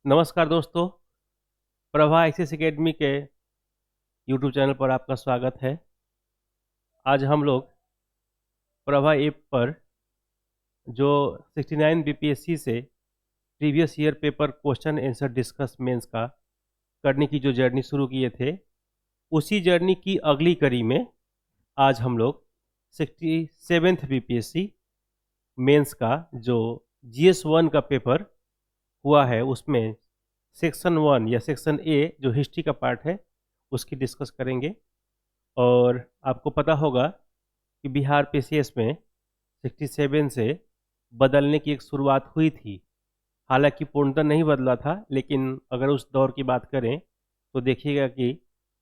नमस्कार दोस्तों, Prabha ICS academy के यूट्यूब चैनल पर आपका स्वागत है। आज हम लोग प्रभा ऐप पर जो 69 बीपीएससी से previous year paper question answer discuss mains का करने की जो जर्नी शुरू किए थे, उसी जर्नी की अगली कड़ी में आज हम लोग 67th बीपीएससी मेंस का जो GS1 का पेपर हुआ है, उसमें सेक्शन 1 या सेक्शन ए जो हिस्ट्री का पार्ट है उसकी डिस्कस करेंगे। और आपको पता होगा कि बिहार पीसीएस में 67 से बदलने की एक शुरुआत हुई थी। हालांकि पूर्णतः नहीं बदला था, लेकिन अगर उस दौर की बात करें तो देखिएगा कि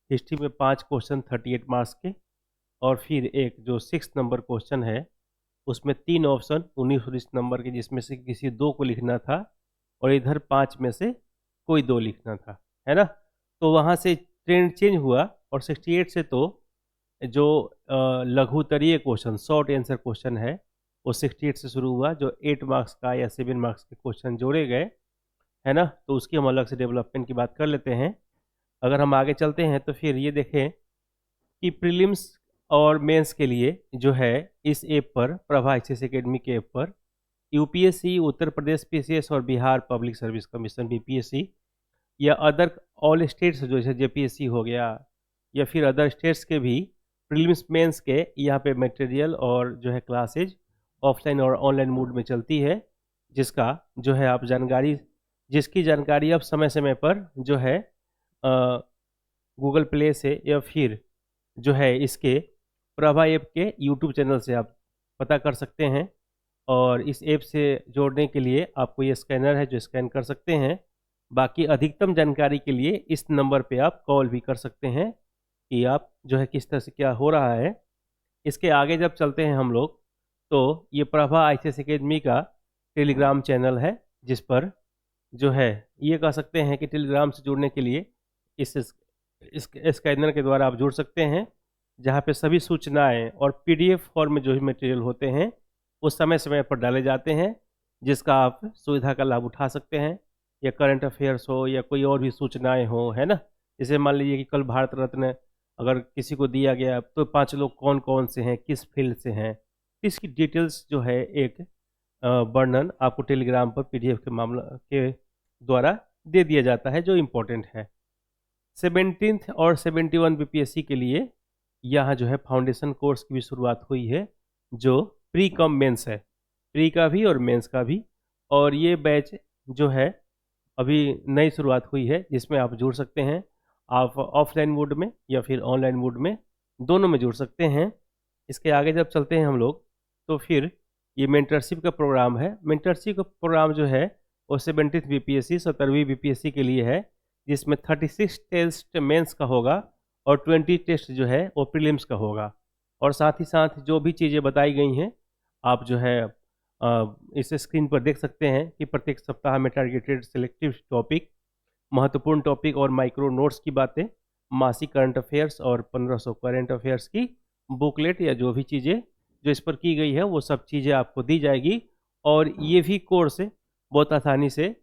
हिस्ट्री में 5 क्वेश्चन 38 मार्क्स के, और फिर एक जो 6 नंबर क्वेश्चन है उसमें 3 ऑप्शन 19-19 नंबर के, जिसमें से किसी 2 को लिखना था और इधर 5 में से कोई 2 लिखना था, है ना। तो वहाँ से ट्रेंड चेंज हुआ और 68 से तो जो लघुतरीय क्वेश्चन शॉर्ट आंसर क्वेश्चन है वो 68 से शुरू हुआ, जो 8 मार्क्स का या 7 मार्क्स के क्वेश्चन जोड़े गए, है ना। तो उसकी हम अलग से डेवलपमेंट की बात कर लेते हैं। अगर हम आगे चलते हैं तो फिर ये देखें कि प्रीलिम्स और मेंस के लिए जो है इस ऐप पर, प्रभा आईसीएस एकेडमी के ऐप पर, यूपीएससी, उत्तर प्रदेश पीसीएस और Bihar public service commission BPSC या अदर ऑल स्टेट्स जो जैसे जेपीएससी हो गया या फिर अदर स्टेट्स के भी प्रीलिम्स मेंस के यहाँ पे मटेरियल और जो है क्लासेज ऑफलाइन और ऑनलाइन मोड में चलती है, जिसका जो है आप जिसकी जानकारी आप समय समय पर जो है गूगल प्ले से या फिर जो है इसके प्रभा ऐप के यूट्यूब चैनल से आप पता कर सकते हैं। और इस ऐप से जोड़ने के लिए आपको ये स्कैनर है जो स्कैन कर सकते हैं। बाकी अधिकतम जानकारी के लिए इस नंबर पे आप कॉल भी कर सकते हैं कि आप जो है किस तरह से क्या हो रहा है। इसके आगे जब चलते हैं हम लोग, तो ये प्रभा आईसीएस एकेडमी का टेलीग्राम चैनल है, जिस पर जो है ये कह सकते हैं कि टेलीग्राम से जुड़ने के लिए इस स्कैनर के द्वारा आप जुड़ सकते हैं, जहाँ पे सभी सूचनाएं और पीडीएफ फॉर्म में जो भी मटेरियल होते हैं वो समय समय पर डाले जाते हैं, जिसका आप सुविधा का लाभ उठा सकते हैं। या करंट अफेयर्स हो या कोई और भी सूचनाएं हो, है ना। जैसे मान लीजिए कि कल भारत रत्न अगर किसी को दिया गया तो 5 लोग कौन कौन से हैं, किस फील्ड से हैं, इसकी डिटेल्स जो है एक वर्णन आपको टेलीग्राम पर पीडीएफ के मामला के द्वारा दे दिया जाता है, जो इम्पोर्टेंट है। 17th और 71 बीपीएससी के लिए यहाँ जो है फाउंडेशन कोर्स की भी शुरुआत हुई है, जो प्री कम मेंस है, प्री का भी और मेंस का भी। और ये बैच जो है अभी नई शुरुआत हुई है, जिसमें आप जुड़ सकते हैं। आप ऑफलाइन मोड में या फिर ऑनलाइन मोड में, दोनों में जुड़ सकते हैं। इसके आगे जब चलते हैं हम लोग, तो फिर ये मेंटरशिप का प्रोग्राम है। मेंटरशिप का प्रोग्राम जो है वो 70th बीपीएससी 17वीं बीपीएससी के लिए है, जिसमें 36 टेस्ट मेंस का होगा और 20 टेस्ट जो है वो प्रीलिम्स का होगा। और साथ ही साथ जो भी चीज़ें बताई गई हैं आप जो है इस स्क्रीन पर देख सकते हैं कि प्रत्येक सप्ताह में टारगेटेड सिलेक्टिव टॉपिक, महत्वपूर्ण टॉपिक और माइक्रो नोट्स की बातें, मासिक करंट अफेयर्स और 1500 करंट अफेयर्स की बुकलेट या जो भी चीज़ें जो इस पर की गई है वो सब चीज़ें आपको दी जाएगी। और ये भी कोर्स बहुत आसानी से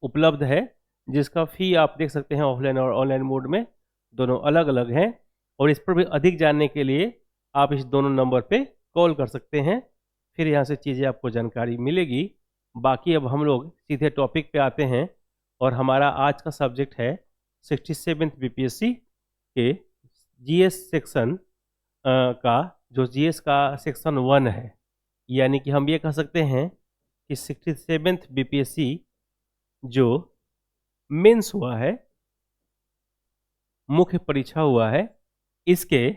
उपलब्ध है, जिसका फ़ी आप देख सकते हैं ऑफलाइन और ऑनलाइन मोड में दोनों अलग अलग हैं। और इस पर भी अधिक जानने के लिए आप इस दोनों नंबर पे कॉल कर सकते हैं, फिर यहाँ से चीज़ें आपको जानकारी मिलेगी। बाकी अब हम लोग सीधे टॉपिक पे आते हैं, और हमारा आज का सब्जेक्ट है 67th बीपीएससी के जीएस सेक्शन का, जो जीएस का सेक्शन 1 है। यानी कि हम ये कह सकते हैं कि 67th बीपीएससी जो मेंस हुआ है, मुख्य परीक्षा हुआ है, इसके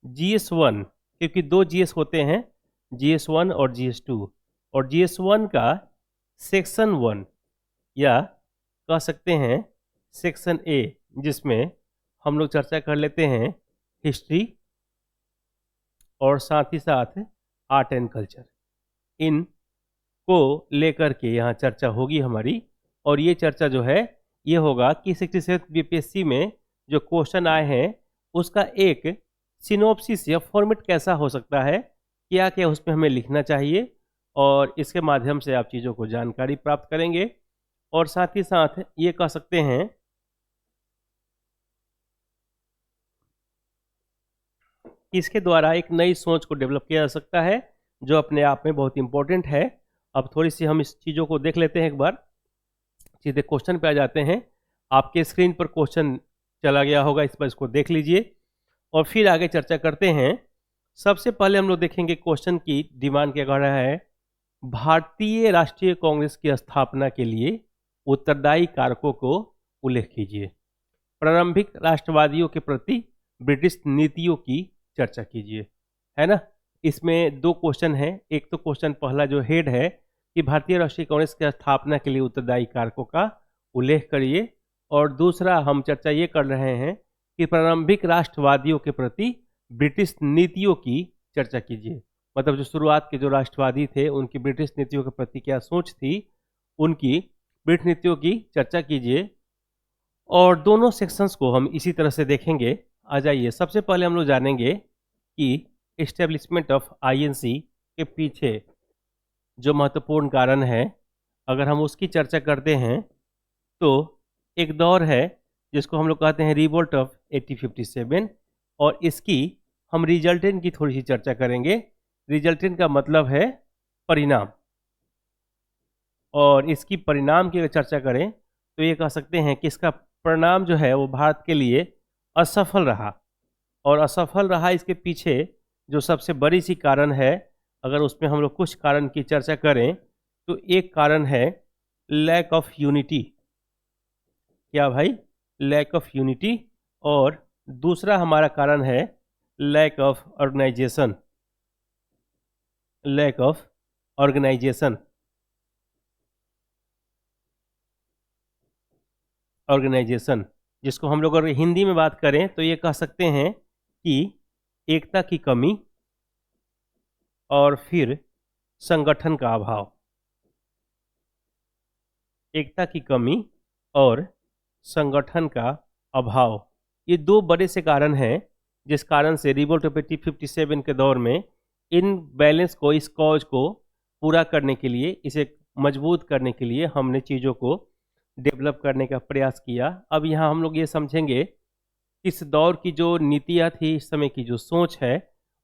GS1, क्योंकि 2 GS होते हैं, GS1 और GS2, और GS1 का सेक्शन 1 या कह सकते हैं सेक्शन ए, जिसमें हम लोग चर्चा कर लेते हैं हिस्ट्री और साथ ही साथ आर्ट एंड कल्चर, इन को लेकर के यहाँ चर्चा होगी हमारी। और ये चर्चा जो है ये होगा कि 67 बीपीएससी में जो क्वेश्चन आए हैं उसका एक सिनॉप्सिस या फॉर्मेट कैसा हो सकता है, क्या क्या उसमें हमें लिखना चाहिए, और इसके माध्यम से आप चीज़ों को जानकारी प्राप्त करेंगे। और साथ ही साथ ये कह सकते हैं कि इसके द्वारा एक नई सोच को डेवलप किया जा सकता है, जो अपने आप में बहुत इंपॉर्टेंट है। अब थोड़ी सी हम इस चीज़ों को देख लेते हैं एक बार, सीधे क्वेश्चन पे आ जाते हैं। आपके स्क्रीन पर क्वेश्चन चला गया होगा, इस पर इसको देख लीजिए और फिर आगे चर्चा करते हैं। सबसे पहले हम लोग देखेंगे क्वेश्चन की डिमांड क्या कर रहा है। भारतीय राष्ट्रीय कांग्रेस की स्थापना के लिए उत्तरदायी कारकों को उल्लेख कीजिए। प्रारंभिक राष्ट्रवादियों के प्रति ब्रिटिश नीतियों की चर्चा कीजिए, है ना। इसमें दो क्वेश्चन हैं। एक तो क्वेश्चन पहला जो हेड है कि भारतीय राष्ट्रीय कांग्रेस की स्थापना के लिए उत्तरदायी कारकों का उल्लेख करिए, और दूसरा हम चर्चा ये कर रहे हैं कि प्रारंभिक राष्ट्रवादियों के प्रति ब्रिटिश नीतियों की चर्चा कीजिए। मतलब जो शुरुआत के जो राष्ट्रवादी थे उनकी ब्रिटिश नीतियों के प्रति क्या सोच थी, उनकी ब्रिटिश नीतियों की चर्चा कीजिए। और दोनों सेक्शंस को हम इसी तरह से देखेंगे। आ जाइए, सबसे पहले हम लोग जानेंगे कि एस्टेब्लिशमेंट ऑफ आईएनसी के पीछे जो महत्वपूर्ण कारण है, अगर हम उसकी चर्चा करते हैं तो एक दौर है जिसको हम लोग कहते हैं रिवोल्ट ऑफ 1857, और इसकी हम रिजल्टेंट की थोड़ी सी चर्चा करेंगे। रिजल्टेंट का मतलब है परिणाम, और इसकी परिणाम की अगर चर्चा करें तो ये कह सकते हैं कि इसका परिणाम जो है वो भारत के लिए असफल रहा। और असफल रहा इसके पीछे जो सबसे बड़ी सी कारण है, अगर उसमें हम लोग कुछ कारण की चर्चा करें तो एक कारण है लैक ऑफ यूनिटी। क्या भाई? Lack of unity. और दूसरा हमारा कारण है lack of organisation. Lack of organisation organisation जिसको हम लोग अगर हिंदी में बात करें तो ये कह सकते हैं कि एकता की कमी और फिर संगठन का अभाव। एकता की कमी और संगठन का अभाव, ये दो बड़े से कारण हैं जिस कारण से रिवोल्ट ऑफ 1857 के दौर में इन बैलेंस को, इस कॉज को पूरा करने के लिए, इसे मजबूत करने के लिए हमने चीज़ों को डेवलप करने का प्रयास किया। अब यहाँ हम लोग ये समझेंगे इस दौर की जो नीतियाँ थी, इस समय की जो सोच है,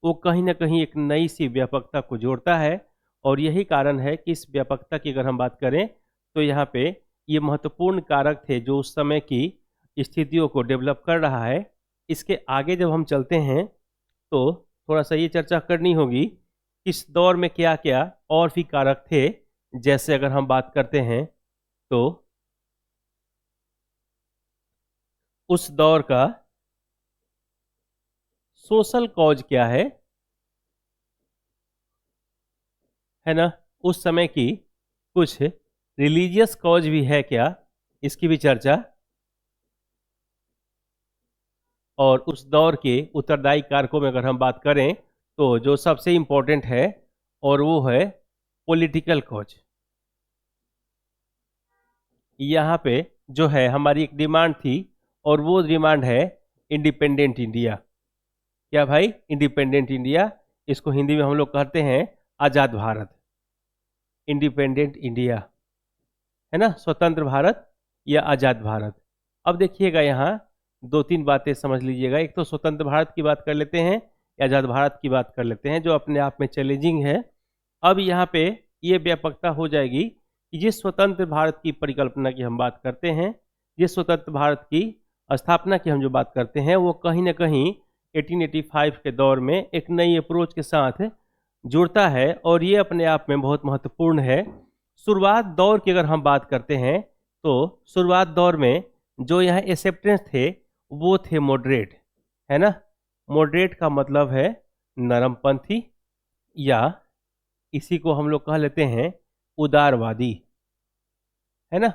वो कहीं ना कहीं एक नई सी व्यापकता को जोड़ता है। और यही कारण है कि इस व्यापकता की अगर हम बात करें तो यहाँ पे ये महत्वपूर्ण कारक थे जो उस समय की स्थितियों को डेवलप कर रहा है। इसके आगे जब हम चलते हैं तो थोड़ा सा ये चर्चा करनी होगी इस दौर में क्या क्या और भी कारक थे। जैसे अगर हम बात करते हैं तो उस दौर का सोशल कॉज क्या है ना। उस समय की कुछ रिलीजियस कॉज भी है क्या, इसकी भी चर्चा। और उस दौर के उत्तरदायी कारकों में अगर हम बात करें तो जो सबसे इम्पोर्टेंट है और वो है पॉलिटिकल कॉज। यहाँ पे जो है हमारी एक डिमांड थी और वो डिमांड है इंडिपेंडेंट इंडिया। क्या भाई? Independent India. इसको हिंदी में हम लोग कहते हैं आज़ाद भारत, इंडिपेंडेंट इंडिया, है ना। स्वतंत्र भारत या आज़ाद भारत। अब देखिएगा यहाँ दो तीन बातें समझ लीजिएगा। एक तो स्वतंत्र भारत की बात कर लेते हैं या आज़ाद भारत की बात कर लेते हैं, जो अपने आप में चैलेंजिंग है। अब यहाँ पे ये व्यापकता हो जाएगी कि जिस स्वतंत्र भारत की परिकल्पना की हम बात करते हैं, जिस स्वतंत्र भारत की स्थापना की हम जो बात करते हैं, वो कहीं ना कहीं 1885 के दौर में एक नई अप्रोच के साथ जुड़ता है और ये अपने आप में बहुत महत्वपूर्ण है। शुरुआत दौर की अगर हम बात करते हैं तो शुरुआत दौर में जो यहाँ एक्सेप्टेंस थे वो थे मॉडरेट, है ना। मॉडरेट का मतलब है नरमपंथी, या इसी को हम लोग कह लेते हैं उदारवादी, है ना,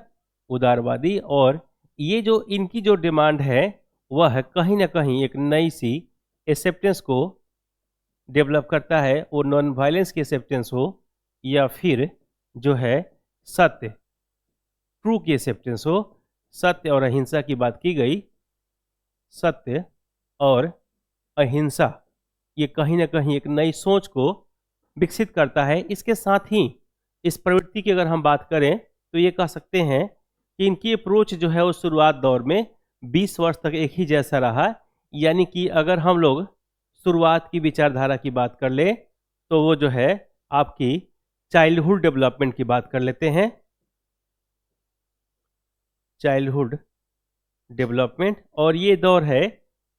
उदारवादी। और ये जो इनकी जो डिमांड है वह कहीं ना कहीं एक नई सी एक्सेप्टेंस को डेवलप करता है। वो नॉन वायलेंस की एक्सेप्टेंस हो या फिर जो है सत्य, ट्रू की एक्सेप्टेंस हो। सत्य और अहिंसा की बात की गई। सत्य और अहिंसा ये कहीं ना कहीं एक नई सोच को विकसित करता है। इसके साथ ही इस प्रवृत्ति की अगर हम बात करें तो ये कह सकते हैं कि इनकी अप्रोच जो है वो शुरुआत दौर में 20 वर्ष तक एक ही जैसा रहा। यानी कि अगर हम लोग शुरुआत की विचारधारा की बात कर ले तो वो जो है आपकी चाइल्डहुड डेवलपमेंट की बात कर लेते हैं। चाइल्डहुड डेवलपमेंट, और ये दौर है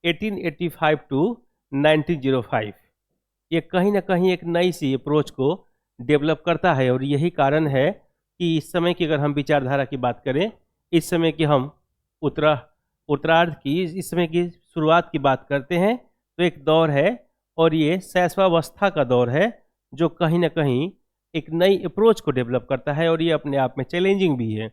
1885 टू 1905। ये कहीं ना कहीं एक नई सी अप्रोच को डेवलप करता है, और यही कारण है कि इस समय की अगर हम विचारधारा की बात करें, इस समय की हम उत्तरार्ध की, इस समय की शुरुआत की बात करते हैं तो एक दौर है, और ये शैशवावस्था का दौर है जो कहीं ना कहीं एक नई अप्रोच को डेवलप करता है, और ये अपने आप में चैलेंजिंग भी है।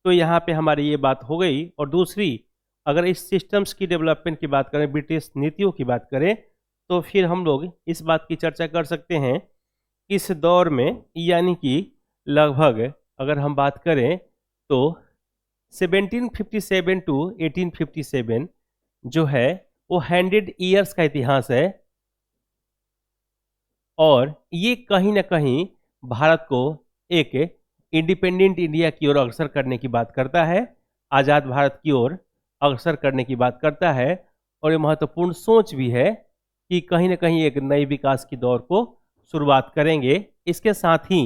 तो यहाँ पे हमारी ये बात हो गई। और दूसरी, अगर इस सिस्टम्स की डेवलपमेंट की बात करें, ब्रिटिश नीतियों की बात करें, तो फिर हम लोग इस बात की चर्चा कर सकते हैं इस दौर में, यानी कि लगभग अगर हम बात करें तो 1757 टू 1857 जो है वो 100 ईयर्स का इतिहास है, और ये कहीं ना कहीं भारत को एक इंडिपेंडेंट इंडिया की ओर अग्रसर करने की बात करता है, आज़ाद भारत की ओर अग्रसर करने की बात करता है। और ये महत्वपूर्ण सोच भी है कि कहीं ना कहीं एक नई विकास की दौर को शुरुआत करेंगे। इसके साथ ही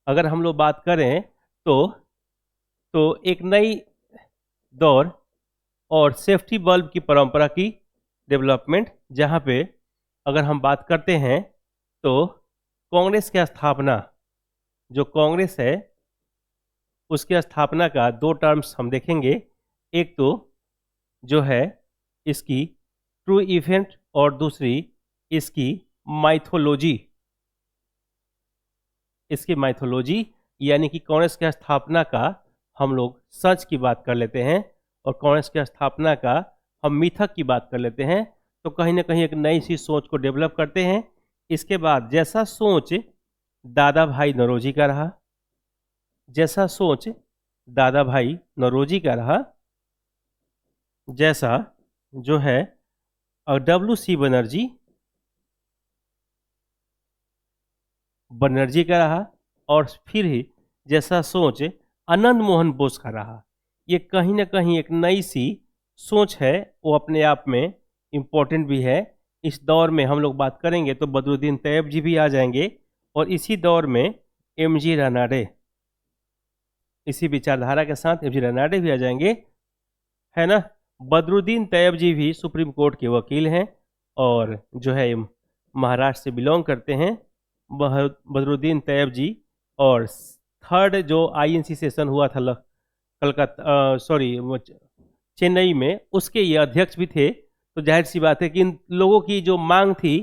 अगर हम लोग बात करें तो एक नई दौर और सेफ्टी बल्ब की परंपरा की डेवलपमेंट, जहाँ पे अगर हम बात करते हैं तो कांग्रेस की स्थापना, जो कांग्रेस है उसकी स्थापना का 2 टर्म्स हम देखेंगे। एक तो जो है इसकी ट्रू इवेंट, और दूसरी इसकी माइथोलॉजी। इसकी माइथोलॉजी यानी कि कांग्रेस की स्थापना का हम लोग सच की बात कर लेते हैं, और कांग्रेस की स्थापना का हम मिथक की बात कर लेते हैं। तो कहीं ना कहीं एक नई सी सोच को डेवलप करते हैं। इसके बाद जैसा सोच दादा भाई नौरोजी का रहा, जैसा सोच दादा भाई नौरोजी का रहा, जैसा जो है WC बनर्जी का रहा, और फिर ही जैसा सोच आनंद मोहन बोस का रहा। ये कहीं ना कहीं एक नई सी सोच है, वो अपने आप में इम्पोर्टेंट भी है। इस दौर में हम लोग बात करेंगे तो बदरुद्दीन तैयब जी भी आ जाएंगे, और इसी दौर में MG रानाडे, इसी विचारधारा के साथ MG रानाडे भी आ जाएंगे, है ना। बदरुद्दीन तैयब जी भी सुप्रीम कोर्ट के वकील हैं, और जो है महाराष्ट्र से बिलोंग करते हैं बदरुद्दीन तैयब जी। और थर्ड जो INC सेशन हुआ था कलकत्ता, सॉरी, चेन्नई में, उसके ये अध्यक्ष भी थे। तो जाहिर सी बात है कि इन लोगों की जो मांग थी,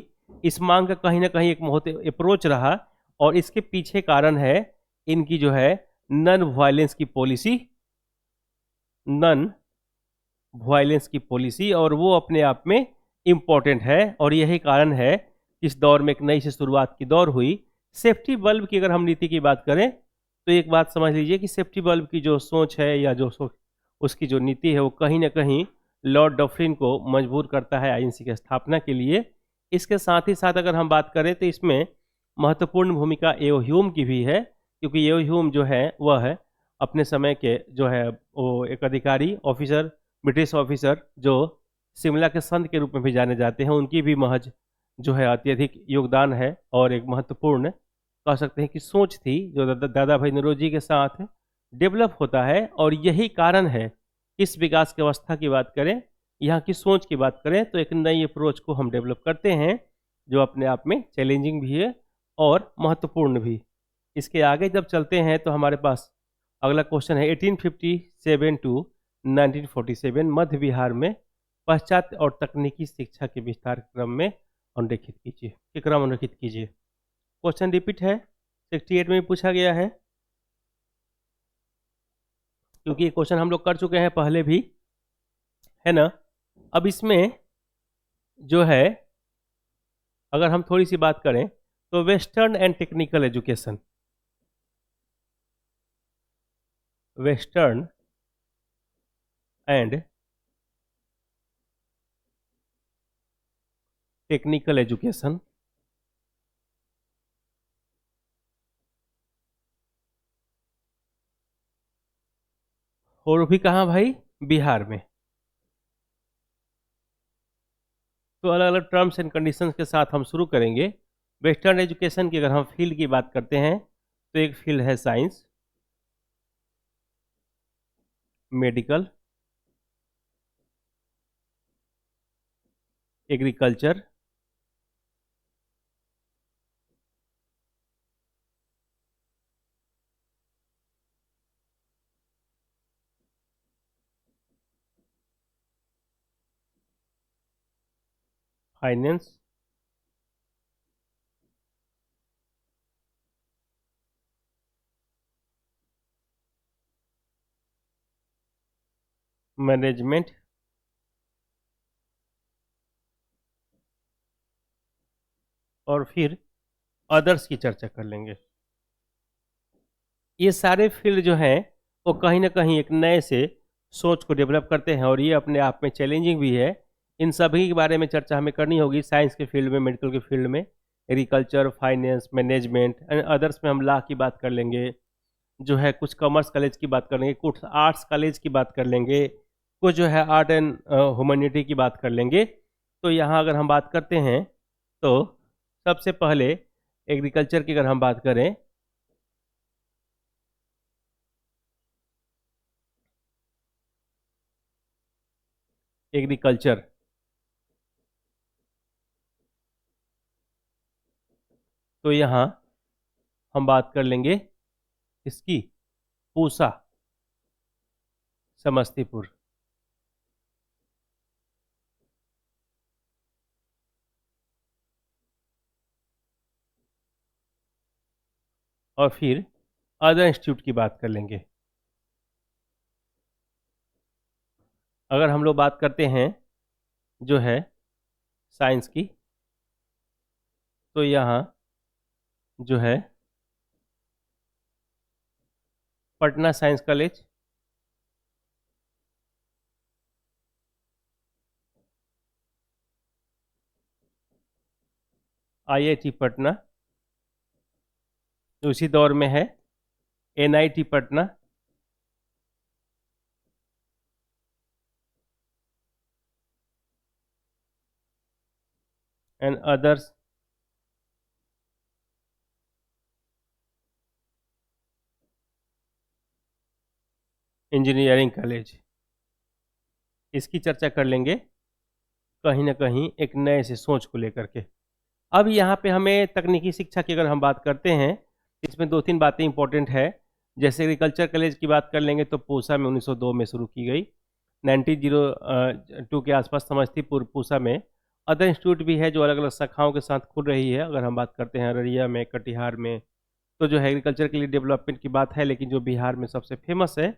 इस मांग का कहीं ना कहीं एक बहुत अप्रोच रहा, और इसके पीछे कारण है इनकी जो है नन वायलेंस की पॉलिसी, नन वायलेंस की पॉलिसी, और वो अपने आप में इम्पोर्टेंट है। और यही कारण है इस दौर में एक नई से शुरुआत की दौर हुई। सेफ्टी बल्ब की अगर हम नीति की बात करें तो एक बात समझ लीजिए कि सेफ्टी बल्ब की जो सोच है, या जो उसकी जो नीति है, वो कहीं ना कहीं लॉर्ड डफरिन को मजबूर करता है INC की स्थापना के लिए। इसके साथ ही साथ अगर हम बात करें तो इसमें महत्वपूर्ण भूमिका एओ ह्यूम की भी है, क्योंकि एओ ह्यूम जो है वह है अपने समय के जो है वो एक अधिकारी ऑफिसर, ब्रिटिश ऑफिसर, जो शिमला के संत के रूप में भी जाने जाते हैं। उनकी भी महज जो है अत्यधिक योगदान है, और एक महत्वपूर्ण कह सकते हैं कि सोच थी जो दादा भाई नौरोजी के साथ डेवलप होता है। और यही कारण है इस विकास की अवस्था की बात करें, यहाँ की सोच की बात करें, तो एक नई अप्रोच को हम डेवलप करते हैं जो अपने आप में चैलेंजिंग भी है और महत्वपूर्ण भी। इसके आगे जब चलते हैं तो हमारे पास अगला क्वेश्चन है 1857 टू 1947 मध्य बिहार में पाश्चात्य और तकनीकी शिक्षा के विस्तार क्रम में अनुरेखित कीजिए, के क्रम अनुरेखित कीजिए। क्वेश्चन रिपीट है, 68 में भी पूछा गया है, क्योंकि ये क्वेश्चन हम लोग कर चुके हैं पहले भी, है ना। अब इसमें जो है अगर हम थोड़ी सी बात करें तो western and technical education, western and technical education और भी कहाँ भाई, बिहार में। तो अलग अलग टर्म्स एंड कंडीशंस के साथ हम शुरू करेंगे। वेस्टर्न एजुकेशन की अगर हम फील्ड की बात करते हैं तो एक फील्ड है science, medical, agriculture, finance, management, और फिर अदर्स की चर्चा कर लेंगे। ये सारे फील्ड जो हैं वो कहीं ना कहीं एक नए से सोच को डेवलप करते हैं और ये अपने आप में चैलेंजिंग भी है। इन सभी के बारे में चर्चा हमें करनी होगी, साइंस के फील्ड में, मेडिकल के फील्ड में, agriculture, finance, management and others में हम लॉ की बात कर लेंगे, जो है कुछ कॉमर्स कॉलेज की बात कर लेंगे, कुछ आर्ट्स कॉलेज की बात कर लेंगे, कुछ जो है आर्ट एंड ह्यूमैनिटी की बात कर लेंगे। तो यहाँ अगर हम बात करते हैं तो सबसे पहले एग्रीकल्चर की अगर हम बात करें, एग्रीकल्चर, तो यहाँ हम बात कर लेंगे इसकी, पूसा, समस्तीपुर। और फिर अदर इंस्टीट्यूट की बात कर लेंगे। अगर हम लोग बात करते हैं जो है साइंस की, तो यहाँ जो है Patna science college, IIT Patna, उसी दौर में है NIT Patna, and others, engineering college. इसकी चर्चा कर लेंगे कहीं ना कहीं एक नए से सोच को लेकर के। अब यहाँ पे हमें तकनीकी शिक्षा की अगर हम बात करते हैं, इसमें दो तीन बातें इंपॉर्टेंट है। जैसे एग्रीकल्चर कॉलेज की बात कर लेंगे तो पूसा में 1902 में शुरू की गई, 1902 के आसपास समस्तीपुर पूसा में। अदर इंस्टीट्यूट भी है जो अलग अलग शाखाओं के साथ खुल रही है। अगर हम बात करते हैं अररिया में, कटिहार में, तो जो है एग्रीकल्चर के लिए डेवलपमेंट की बात है, लेकिन जो बिहार में सबसे फेमस है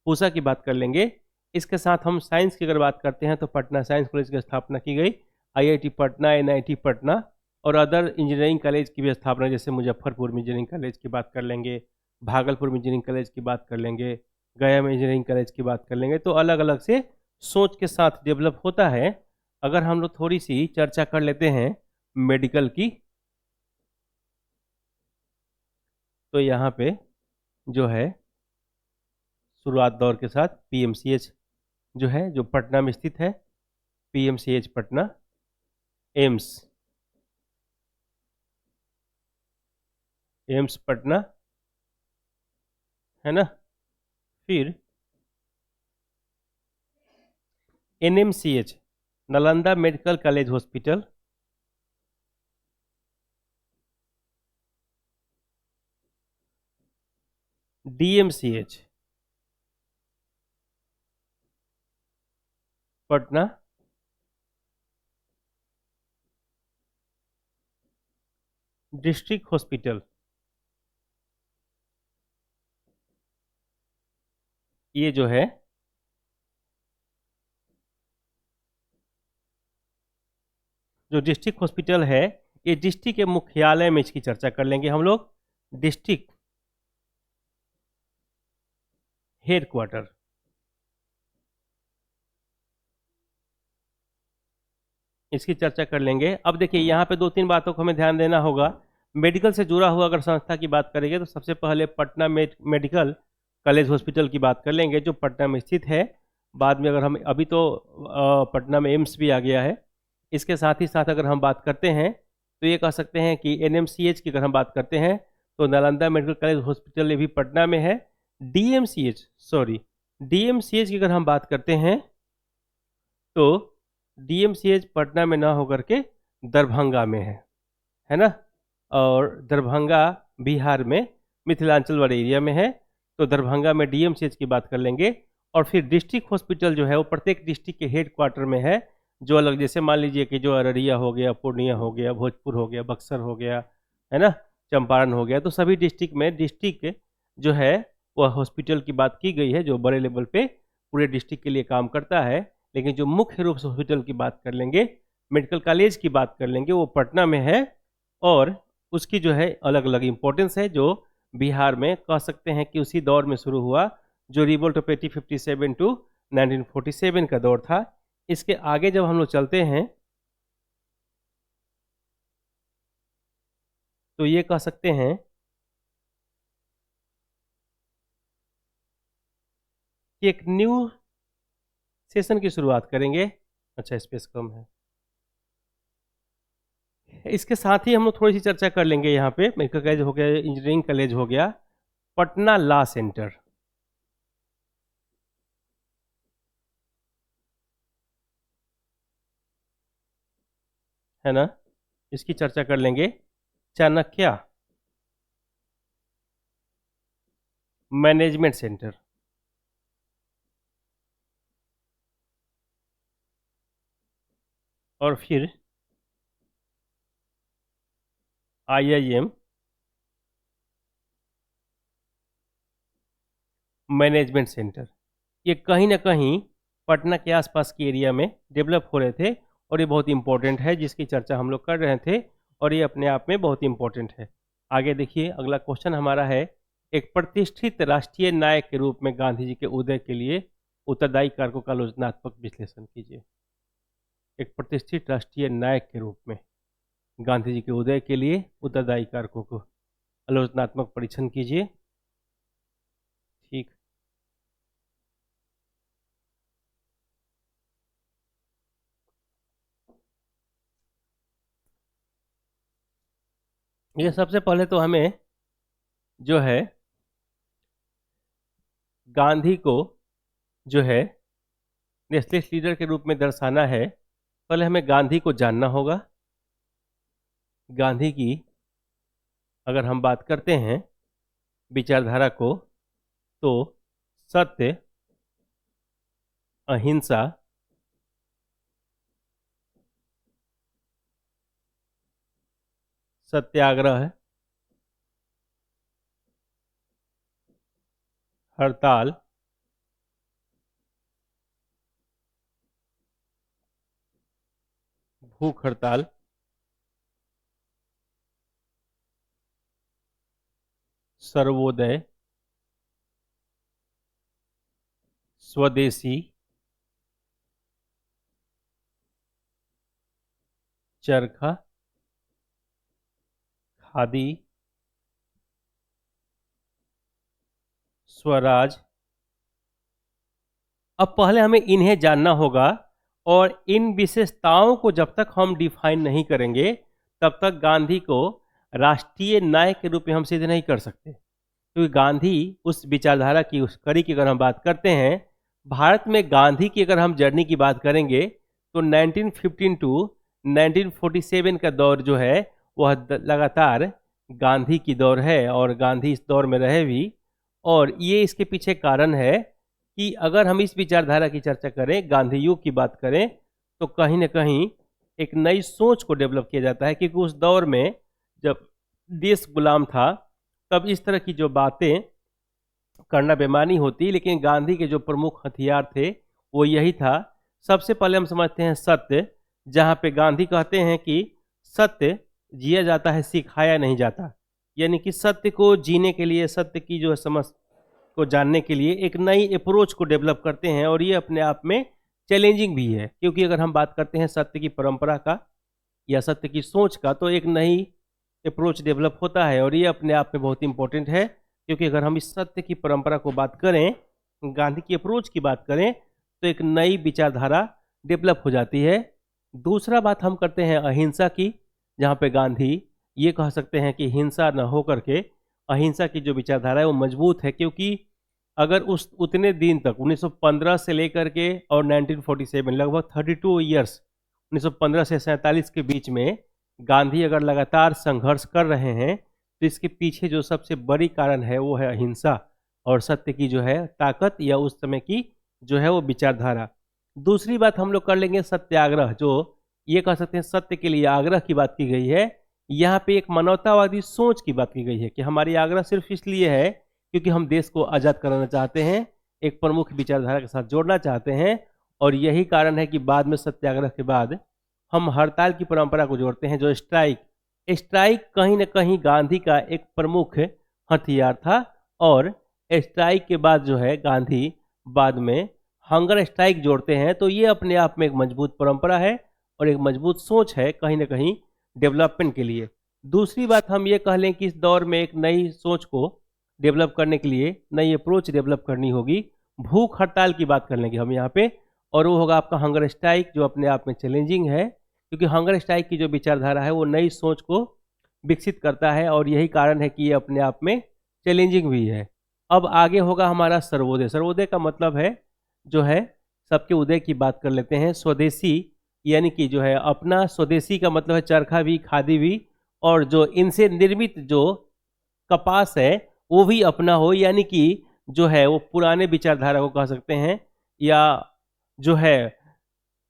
पूसा की बात कर लेंगे। इसके साथ हम साइंस की अगर बात करते हैं तो पटना साइंस कॉलेज की स्थापना की गई, आईआईटी पटना, एनआईटी पटना, और अदर इंजीनियरिंग कॉलेज की भी स्थापना, जैसे मुजफ्फरपुर में इंजीनियरिंग कॉलेज की बात कर लेंगे, भागलपुर में इंजीनियरिंग कॉलेज की बात कर लेंगे, गया में इंजीनियरिंग कॉलेज की बात कर लेंगे। तो अलग अलग से सोच के साथ डेवलप होता है। अगर हम लोग थोड़ी सी चर्चा कर लेते हैं मेडिकल की, तो यहाँ पे जो है शुरुआत दौर के साथ पीएमसीएच जो है, जो पटना में स्थित है, PMCH Patna, AIIMS, AIIMS Patna, है ना। फिर NMCH, Nalanda medical college hospital, DMCH Patna, district hospital, ये जो है जो डिस्ट्रिक्ट हॉस्पिटल है, ये डिस्ट्रिक्ट के मुख्यालय में इसकी चर्चा कर लेंगे हम लोग, डिस्ट्रिक्ट हेडक्वार्टर। इसकी चर्चा कर लेंगे। अब देखिए यहाँ पे दो तीन बातों को हमें ध्यान देना होगा। मेडिकल से जुड़ा हुआ अगर संस्था की बात करेंगे तो सबसे पहले पटना मेडिकल कॉलेज हॉस्पिटल की बात कर लेंगे जो पटना में स्थित है। बाद में अगर हम अभी तो पटना में एम्स भी आ गया है। इसके साथ ही साथ अगर हम बात करते हैं तो ये कह सकते हैं कि एनएमसीएच की अगर हम बात करते हैं तो नालंदा मेडिकल कॉलेज हॉस्पिटल ये भी पटना में है। डीएमसीएच की अगर हम बात करते हैं तो डीएमसीएच पटना में ना होकर के दरभंगा में है ना। और दरभंगा बिहार में मिथिलांचल वाले एरिया में है, तो दरभंगा में डीएमसीएच की बात कर लेंगे। और फिर डिस्ट्रिक्ट हॉस्पिटल जो है वो प्रत्येक डिस्ट्रिक्ट के हेड क्वार्टर में है, जो अलग, जैसे मान लीजिए कि जो अररिया हो गया, पूर्णिया हो गया, भोजपुर हो गया, बक्सर हो गया, है ना, चंपारण हो गया, तो सभी डिस्ट्रिक्ट में डिस्ट्रिक्ट जो है वह हॉस्पिटल की बात की गई है जो बड़े लेवल पे पूरे डिस्ट्रिक्ट के लिए काम करता है। लेकिन जो मुख्य रूप से हॉस्पिटल की बात कर लेंगे, मेडिकल कॉलेज की बात कर लेंगे, वो पटना में है। और उसकी जो है अलग अलग इम्पोर्टेंस है, जो बिहार में कह सकते हैं कि उसी दौर में शुरू हुआ जो रिवोल्ट ऑफ 1857 टू 1947 का दौर था। इसके आगे जब हम लोग चलते हैं तो ये कह सकते हैं कि एक न्यू सेशन की शुरुआत करेंगे। अच्छा, स्पेस कम है। इसके साथ ही हम लोग थोड़ी सी चर्चा कर लेंगे यहाँ पे। मेडिकल कॉलेज हो गया, इंजीनियरिंग कॉलेज हो गया, पटना लॉ सेंटर है ना, इसकी चर्चा कर लेंगे। चाणक्य मैनेजमेंट सेंटर, और फिर आईआईएम मैनेजमेंट सेंटर। ये कहीं ना कहीं पटना के आसपास के एरिया में डेवलप हो रहे थे, और ये बहुत इंपॉर्टेंट है जिसकी चर्चा हम लोग कर रहे थे, और ये अपने आप में बहुत इंपॉर्टेंट है। आगे देखिए, अगला क्वेश्चन हमारा है, एक प्रतिष्ठित राष्ट्रीय नायक के रूप में गांधी जी के उदय के लिए उत्तरदायी कारकों का आलोचनात्मक विश्लेषण कीजिए। एक प्रतिष्ठित राष्ट्रीय नायक के रूप में गांधी जी के उदय के लिए उत्तरदायी कारकों को आलोचनात्मक परीक्षण कीजिए। ठीक, ये सबसे पहले तो हमें जो है गांधी को जो है नेशनलिस्ट लीडर के रूप में दर्शाना है। पहले हमें गांधी को जानना होगा। गांधी की अगर हम बात करते हैं विचारधारा को, तो सत्य, अहिंसा, सत्याग्रह, हड़ताल, भूख हड़ताल, सर्वोदय, स्वदेशी, चरखा, खादी, स्वराज। अब पहले हमें इन्हें जानना होगा, और इन विशेषताओं को जब तक हम डिफाइन नहीं करेंगे तब तक गांधी को राष्ट्रीय नायक के रूप में हम सिद्ध नहीं कर सकते। क्योंकि गांधी उस विचारधारा की, उस कड़ी की अगर हम बात करते हैं, भारत में गांधी की अगर हम जर्नी की बात करेंगे तो 1915 टू 1947 का दौर जो है वह लगातार गांधी की दौर है, और गांधी इस दौर में रहे भी। और ये इसके पीछे कारण है कि अगर हम इस विचारधारा की चर्चा करें, गांधी युग की बात करें, तो कहीं ना कहीं एक नई सोच को डेवलप किया जाता है। क्योंकि उस दौर में जब देश गुलाम था तब इस तरह की जो बातें करना बेमानी होती, लेकिन गांधी के जो प्रमुख हथियार थे वो यही था। सबसे पहले हम समझते हैं सत्य, जहाँ पे गांधी कहते हैं कि सत्य जिया जाता है, सिखाया नहीं जाता। यानी कि सत्य को जीने के लिए, सत्य की जो समझ को जानने के लिए एक नई अप्रोच को डेवलप करते हैं, और ये अपने आप में चैलेंजिंग भी है। क्योंकि अगर हम बात करते हैं सत्य की परंपरा का या सत्य की सोच का, तो एक नई अप्रोच डेवलप होता है, और ये अपने आप में बहुत इंपॉर्टेंट है। क्योंकि अगर हम इस सत्य की परंपरा को बात करें, गांधी की अप्रोच की बात करें, तो एक नई विचारधारा डेवलप हो जाती है। दूसरा बात हम करते हैं अहिंसा की, जहाँ पे गांधी ये कह सकते हैं कि हिंसा न हो करके अहिंसा की जो विचारधारा है वो मजबूत है, क्योंकि अगर उस उतने दिन तक 1915 से लेकर के और 1947 लगभग 32 ईयर्स 1915 से 47 के बीच में गांधी अगर लगातार संघर्ष कर रहे हैं, तो इसके पीछे जो सबसे बड़ी कारण है वो है अहिंसा और सत्य की जो है ताकत, या उस समय की जो है वो विचारधारा। दूसरी बात हम लोग कर लेंगे सत्याग्रह, जो ये कह सकते हैं सत्य के लिए आग्रह की बात की गई है। यहाँ पे एक मानवतावादी सोच की बात की गई है कि हमारी आग्रह सिर्फ इसलिए है क्योंकि हम देश को आज़ाद कराना चाहते हैं, एक प्रमुख विचारधारा के साथ जोड़ना चाहते हैं, और यही कारण है कि बाद में सत्याग्रह के बाद हम हड़ताल की परंपरा को जोड़ते हैं। जो स्ट्राइक स्ट्राइक कहीं न कहीं गांधी का एक प्रमुख हथियार था, और स्ट्राइक के बाद जो है गांधी बाद में हंगर स्ट्राइक जोड़ते हैं। तो ये अपने आप में एक मजबूत परंपरा है और एक मजबूत सोच है कहीं न कहीं डेवलपमेंट के लिए। दूसरी बात हम ये कह लें कि इस दौर में एक नई सोच को डेवलप करने के लिए नई अप्रोच डेवलप करनी होगी। भूख हड़ताल की बात कर लेंगे हम यहाँ पे, और वो होगा आपका हंगर स्ट्राइक, जो अपने आप में चैलेंजिंग है, क्योंकि हंगर स्ट्राइक की जो विचारधारा है वो नई सोच को विकसित करता है, और यही कारण है कि ये अपने आप में चैलेंजिंग भी है। अब आगे होगा हमारा सर्वोदय। सर्वोदय का मतलब है जो है सबके उदय की बात कर लेते हैं। स्वदेशी यानी कि जो है अपना, स्वदेशी का मतलब है चरखा भी, खादी भी, और जो इनसे निर्मित जो कपास है वो भी अपना हो, यानी कि जो है वो पुराने विचारधारा को कह सकते हैं, या जो है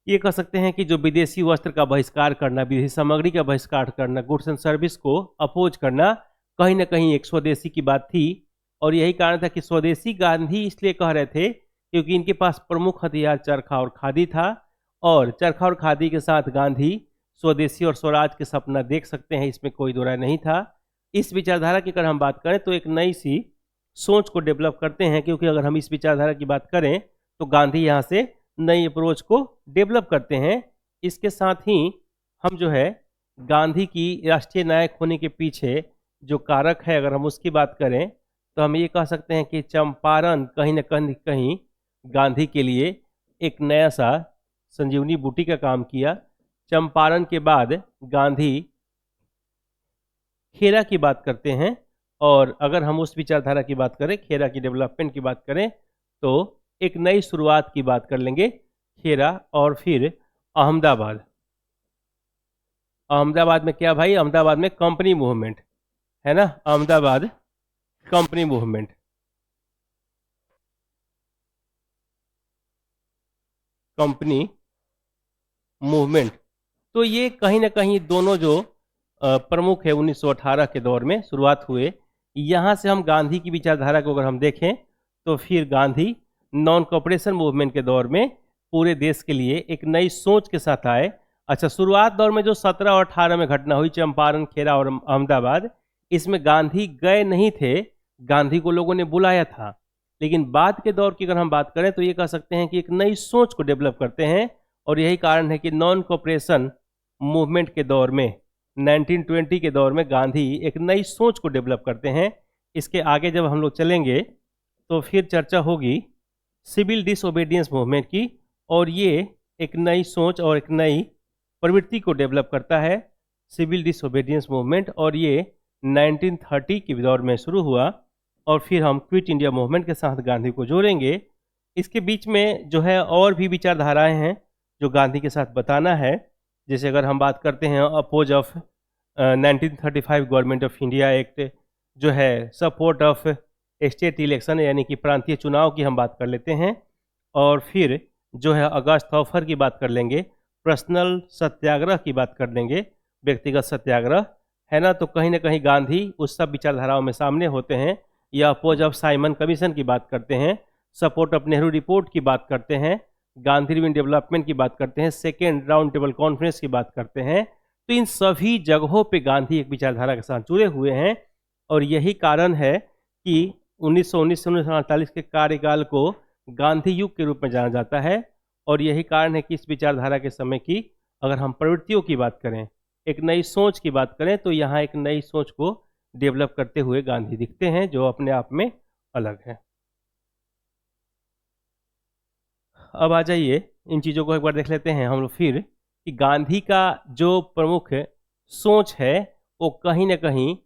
ये कह सकते हैं कि जो विदेशी वस्त्र का बहिष्कार करना, विदेशी सामग्री का बहिष्कार करना, गुड्स एंड सर्विस को अपोज करना, कहीं ना कहीं एक स्वदेशी की बात थी। और यही कारण था कि स्वदेशी गांधी इसलिए कह रहे थे क्योंकि इनके पास प्रमुख हथियार चरखा और खादी था, और चरखा और खादी के साथ गांधी स्वदेशी और स्वराज के सपना देख सकते हैं, इसमें कोई दो राय नहीं था। इस विचारधारा की अगर हम बात करें तो एक नई सी सोच को डेवलप करते हैं, क्योंकि अगर हम इस विचारधारा की बात करें तो गांधी यहाँ से नई अप्रोच को डेवलप करते हैं। इसके साथ ही हम जो है गांधी की राष्ट्रीय नायक होने के पीछे जो कारक है, अगर हम उसकी बात करें तो हम ये कह सकते हैं कि चंपारण कहीं न कहीं गांधी के लिए एक नया सा संजीवनी बूटी का काम किया। चंपारण के बाद गांधी खेरा की बात करते हैं, और अगर हम उस विचारधारा की बात करें, खेरा की डेवलपमेंट की बात करें, तो एक नई शुरुआत की बात कर लेंगे खेरा। और फिर अहमदाबाद। अहमदाबाद में क्या भाई, अहमदाबाद में कंपनी मूवमेंट है ना, Ahmedabad company movement. Company movement, तो ये कहीं ना कहीं दोनों जो प्रमुख है 1918 के दौर में शुरुआत हुए। यहाँ से हम गांधी की विचारधारा को अगर हम देखें तो फिर गांधी नॉन कॉपरेशन मूवमेंट के दौर में पूरे देश के लिए एक नई सोच के साथ आए। अच्छा, शुरुआत दौर में जो 17 और 18 में घटना हुई, चंपारण, खेरा और अहमदाबाद, इसमें गांधी गए नहीं थे, गांधी को लोगों ने बुलाया था। लेकिन बाद के दौर की अगर हम बात करें तो ये कह सकते हैं कि एक नई सोच को डेवलप करते हैं, और यही कारण है कि नॉन कॉपरेशन मूवमेंट के दौर में 1920 के दौर में गांधी एक नई सोच को डेवलप करते हैं। इसके आगे जब हम लोग चलेंगे तो फिर चर्चा होगी सिविल डिसओबीडियंस मूवमेंट की, और ये एक नई सोच और एक नई प्रवृत्ति को डेवलप करता है, सिविल डिसओबीडियंस मूवमेंट, और ये 1930 के दौर में शुरू हुआ। और फिर हम क्विट इंडिया मूवमेंट के साथ गांधी को जोड़ेंगे। इसके बीच में जो है और भी विचारधाराएं हैं जो गांधी के साथ बताना है। जैसे अगर हम बात करते हैं अपोज of 1935 government of India act, जो है सपोर्ट ऑफ स्टेट इलेक्शन यानी कि प्रांतीय चुनाव की हम बात कर लेते हैं, और फिर जो है अगस्त ऑफर की बात कर लेंगे, पर्सनल सत्याग्रह की बात कर लेंगे, व्यक्तिगत सत्याग्रह है ना। तो कहीं ना कहीं गांधी उस सब विचारधाराओं में सामने होते हैं, या अपोज ऑफ साइमन कमीशन की बात करते हैं, सपोर्ट ऑफ नेहरू रिपोर्ट की बात करते हैं, गांधी रिवन डेवलपमेंट की बात करते हैं, सेकेंड राउंड टेबल कॉन्फ्रेंस की बात करते हैं। तो इन सभी जगहों पे गांधी एक विचारधारा के साथ जुड़े हुए हैं, और यही कारण है कि 1919 से 1948 के कार्यकाल को गांधी युग के रूप में जाना जाता है। और यही कारण है कि इस विचारधारा के समय की अगर हम प्रवृत्तियों की बात करें, एक नई सोच की बात करें, तो यहाँ एक नई सोच को डेवलप करते हुए गांधी दिखते हैं, जो अपने आप में अलग है। अब आ जाइए, इन चीज़ों को एक बार देख लेते हैं हम लोग फिर, कि गांधी का जो प्रमुख सोच है वो कहीं ना कहीं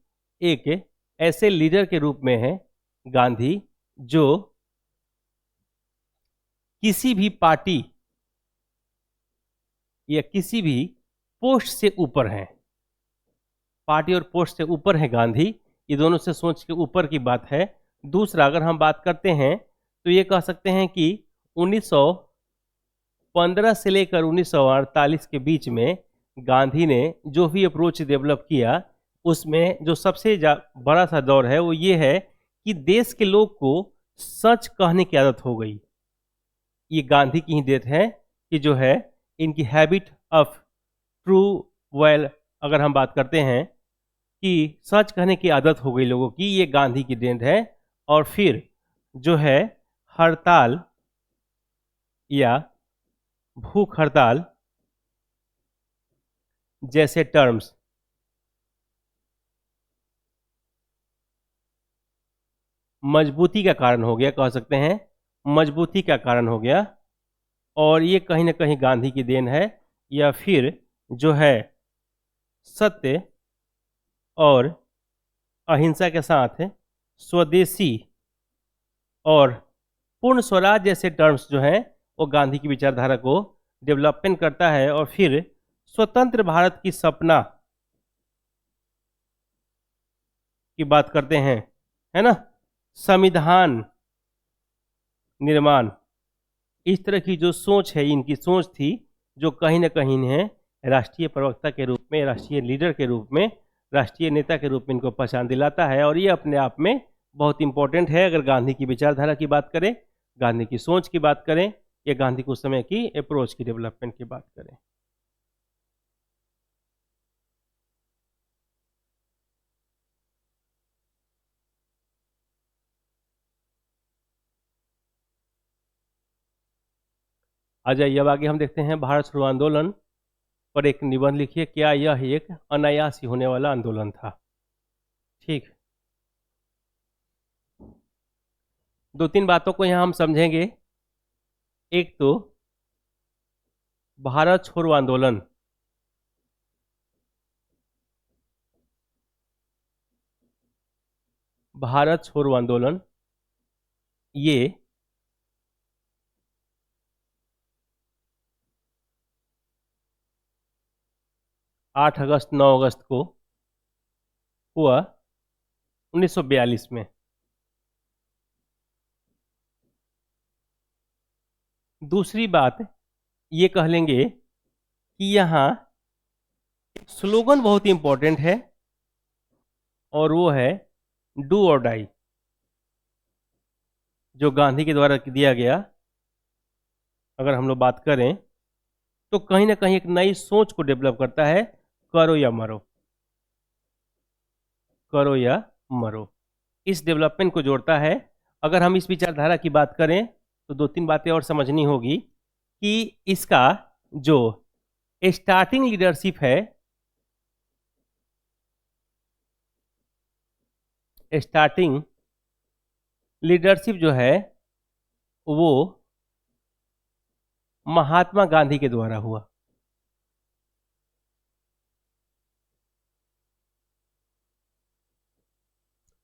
एक ऐसे लीडर के रूप में है, गांधी, जो किसी भी पार्टी या किसी भी पोस्ट से ऊपर है। पार्टी और पोस्ट से ऊपर है गांधी, ये दोनों से सोच के ऊपर की बात है। दूसरा, अगर हम बात करते हैं तो ये कह सकते हैं कि 1915 से लेकर 1948 के बीच में गांधी ने जो भी अप्रोच डेवलप किया, उसमें जो सबसे बड़ा सा दौर है वो ये है कि देश के लोग को सच कहने की आदत हो गई। ये गांधी की ही देन है कि जो है इनकी हैबिट ऑफ ट्रू वेल, अगर हम बात करते हैं कि सच कहने की आदत हो गई लोगों की, ये गांधी की देन है। और फिर जो है हड़ताल या भूख हड़ताल जैसे टर्म्स मजबूती का कारण हो गया, कह सकते हैं मजबूती का कारण हो गया। और ये कहीं ना कहीं गांधी की देन है। या फिर जो है सत्य और अहिंसा के साथ स्वदेशी और पूर्ण स्वराज जैसे टर्म्स जो हैं वो गांधी की विचारधारा को डेवलपमेंट करता है। और फिर स्वतंत्र भारत की सपना की बात करते हैं, है ना, संविधान निर्माण, इस तरह की जो सोच है, इनकी सोच थी, जो कहीं ना कहीं इन्हें राष्ट्रीय प्रवक्ता के रूप में, राष्ट्रीय लीडर के रूप में, राष्ट्रीय नेता के रूप में इनको पहचान दिलाता है। और ये अपने आप में बहुत इंपॉर्टेंट है। अगर गांधी की विचारधारा की बात करें, गांधी की सोच की बात करें, या गांधी को उस समय की अप्रोच की डेवलपमेंट की बात करें। आ जाइए, अब आगे हम देखते हैं भारत छोड़ो आंदोलन पर एक निबंध लिखिए, क्या यह एक अनायास ही होने वाला आंदोलन था। ठीक, दो तीन बातों को यहां हम समझेंगे। एक तो भारत छोड़ो आंदोलन भारत छोड़ो आंदोलन ये 8 अगस्त 9 अगस्त को हुआ 1942 में। दूसरी बात ये कह लेंगे कि यहाँ स्लोगन बहुत इंपॉर्टेंट है, और वो है डू और डाई, जो गांधी के द्वारा दिया गया। अगर हम लोग बात करें तो कहीं ना कहीं एक नई सोच को डेवलप करता है, करो या मरो, करो या मरो, इस डेवलपमेंट को जोड़ता है। अगर हम इस विचारधारा की बात करें तो दो तीन बातें और समझनी होगी कि इसका जो स्टार्टिंग लीडरशिप है, स्टार्टिंग लीडरशिप जो है वो महात्मा गांधी के द्वारा हुआ।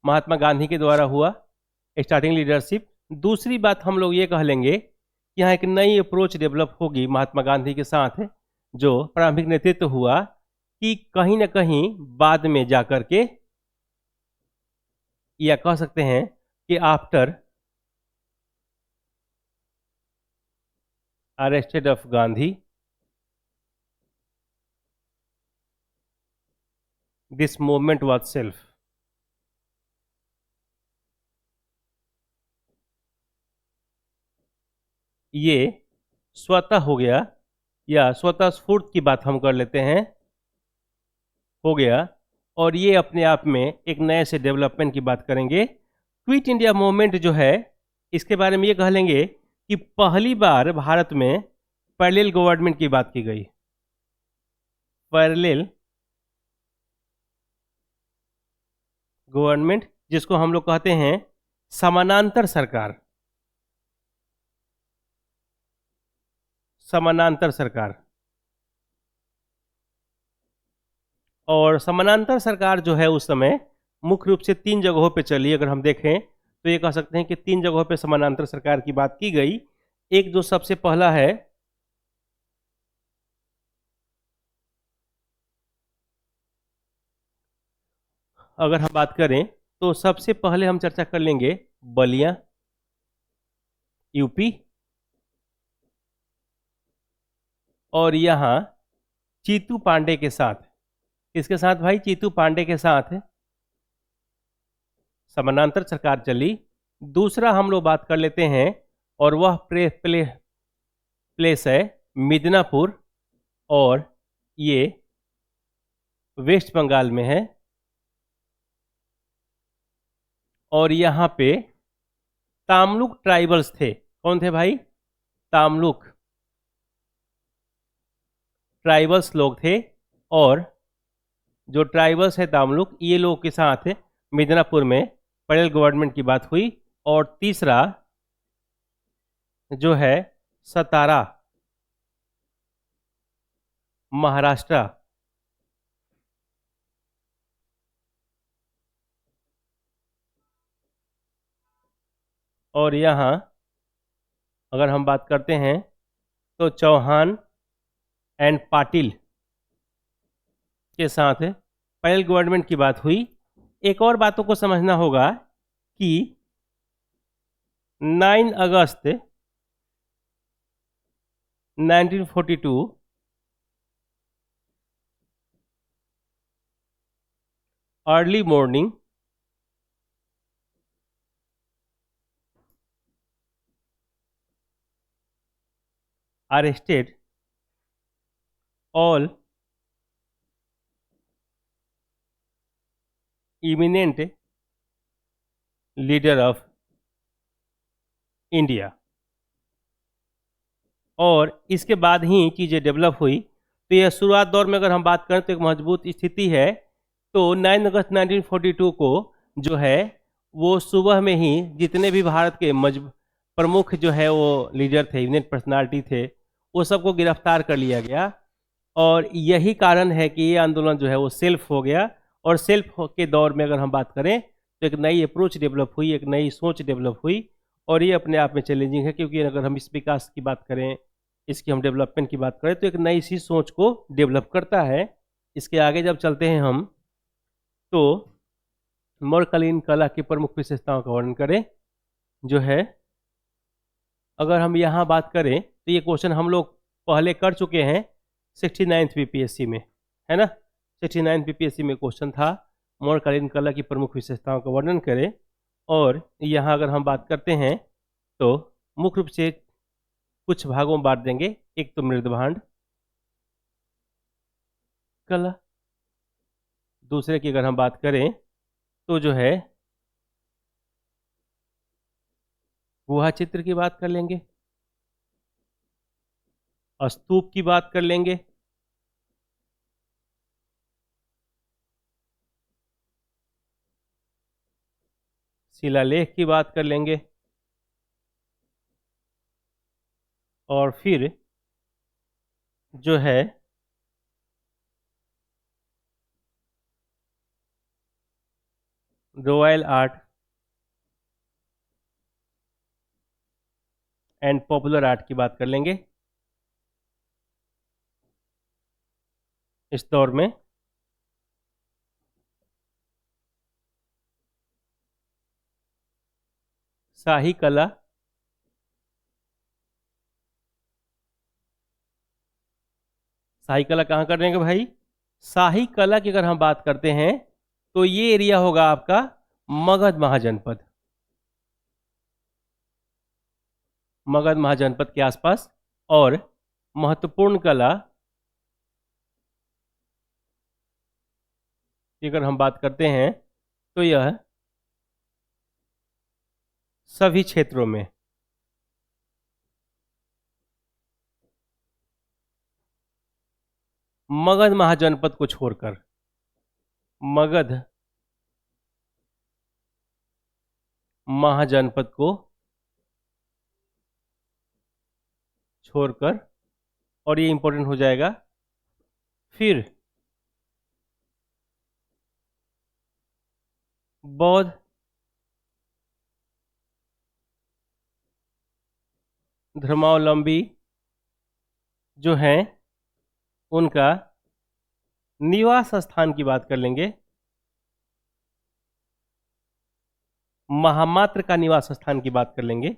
महात्मा गांधी के द्वारा हुआ स्टार्टिंग लीडरशिप। दूसरी बात हम लोग ये कह लेंगे कि यहाँ एक नई अप्रोच डेवलप होगी महात्मा गांधी के साथ, जो प्रारंभिक नेतृत्व हुआ, कि कहीं ना कहीं बाद में जाकर के, या कह सकते हैं कि after arrested of Gandhi, this movement was self. ये स्वतः हो गया, या स्वतः स्फूर्त की बात हम कर लेते हैं, हो गया। और ये अपने आप में एक नए से डेवलपमेंट की बात करेंगे। क्विट इंडिया मूवमेंट जो है, इसके बारे में ये कह लेंगे कि पहली बार भारत में पैरेलल गवर्नमेंट की बात की गई। पैरेलल गवर्नमेंट, जिसको हम लोग कहते हैं समानांतर सरकार। समानांतर सरकार। और समानांतर सरकार जो है उस समय मुख्य रूप से 3 जगहों पे चली। अगर हम देखें तो ये कह सकते हैं कि 3 जगहों पे समानांतर सरकार की बात की गई। एक जो सबसे पहला है, अगर हम बात करें तो सबसे पहले हम चर्चा कर लेंगे बलिया, यूपी। और यहाँ चीतू पांडे के साथ, किसके साथ भाई? चीतू पांडे के साथ समानांतर सरकार चली। दूसरा हम लोग बात कर लेते हैं और वह प्लेस है मिदनापुर, और ये वेस्ट बंगाल में है। और यहाँ पे तामलुक ट्राइबल्स थे। कौन थे भाई? तामलुक ट्राइबल्स लोग थे। और जो ट्राइबल्स है तामलुक, ये लोग के साथ मिदनापुर में पटेल गवर्नमेंट की बात हुई। और तीसरा जो है सतारा, महाराष्ट्र। और यहाँ अगर हम बात करते हैं तो चौहान एंड पाटिल के साथ पटेल गवर्नमेंट की बात हुई। एक और बातों को समझना होगा कि 9 अगस्त 1942 early morning arrested all eminent leader of India. और इसके बाद ही चीज़ें डेवलप हुई। तो यह शुरुआत दौर में अगर हम बात करें तो एक मजबूत स्थिति है। तो 9 अगस्त 1942 को जो है वो सुबह में ही जितने भी भारत के प्रमुख जो है वो लीडर थे, यूनियन पर्सनालिटी थे, वो सबको गिरफ्तार कर लिया गया। और यही कारण है कि ये आंदोलन जो है वो सेल्फ हो गया। और सेल्फ के दौर में अगर हम बात करें तो एक नई अप्रोच डेवलप हुई, एक नई सोच डेवलप हुई। और ये अपने आप में चैलेंजिंग है, क्योंकि अगर हम इस विकास की बात करें, इसकी हम डेवलपमेंट की बात करें, तो एक नई सी सोच को डेवलप करता है। इसके आगे जब चलते हैं हम, तो मौर्यकालीन कला की प्रमुख विशेषताओं का वर्णन करें। जो है अगर हम यहाँ बात करें तो ये क्वेश्चन हम लोग पहले कर चुके हैं 69th बीपीएससी में, है ना। 69th बीपीएससी में क्वेश्चन था मौर्यकालीन कला की प्रमुख विशेषताओं का वर्णन करें। और यहाँ अगर हम बात करते हैं तो मुख्य रूप से कुछ भागों में बांट देंगे। एक तो मृदभांड कला, दूसरे की अगर हम बात करें तो जो है गुहा चित्र की बात कर लेंगे, स्तूप की बात कर लेंगे, शिलालेख की बात कर लेंगे, और फिर जो है royal art and popular art की बात कर लेंगे इस दौर में। शाही कला, शाही कला कहाँ कर देंगे भाई? शाही कला की अगर हम बात करते हैं तो ये एरिया होगा आपका मगध महाजनपद, मगध महाजनपद के आसपास। और महत्वपूर्ण कला की अगर हम बात करते हैं तो यह सभी क्षेत्रों में, मगध महाजनपद को छोड़कर, मगध महाजनपद को छोड़कर, और ये इंपॉर्टेंट हो जाएगा। फिर बौद्ध धर्मावलंबी जो हैं उनका निवास स्थान की बात कर लेंगे। महामात्र का निवास स्थान की बात कर लेंगे।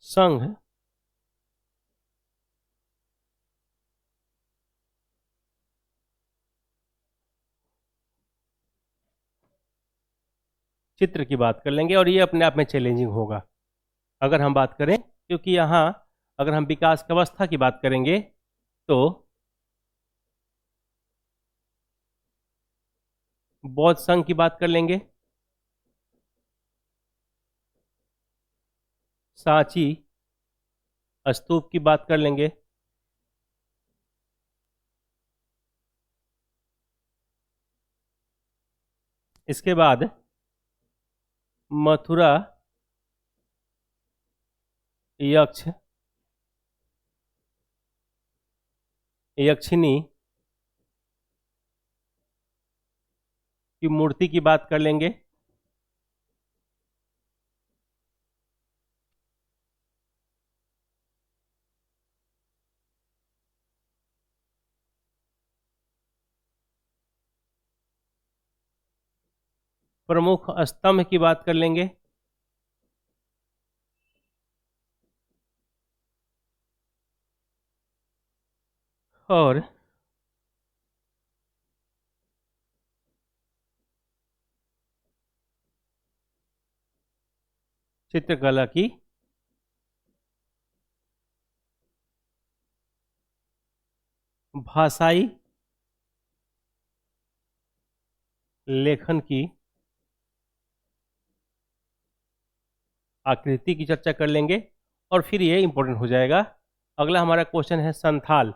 संघ चित्र की बात कर लेंगे, और ये अपने आप में चैलेंजिंग होगा अगर हम बात करें, क्योंकि यहाँ अगर हम विकास की अवस्था की बात करेंगे तो बौद्ध संघ की बात कर लेंगे, सांची स्तूप की बात कर लेंगे, इसके बाद मथुरा यक्ष यक्षिनी की मूर्ति की बात कर लेंगे, प्रमुख स्तंभ की बात कर लेंगे, और चित्रकला की भाषाई लेखन की आकृति की चर्चा कर लेंगे, और फिर ये इंपॉर्टेंट हो जाएगा। अगला हमारा क्वेश्चन है संथाल।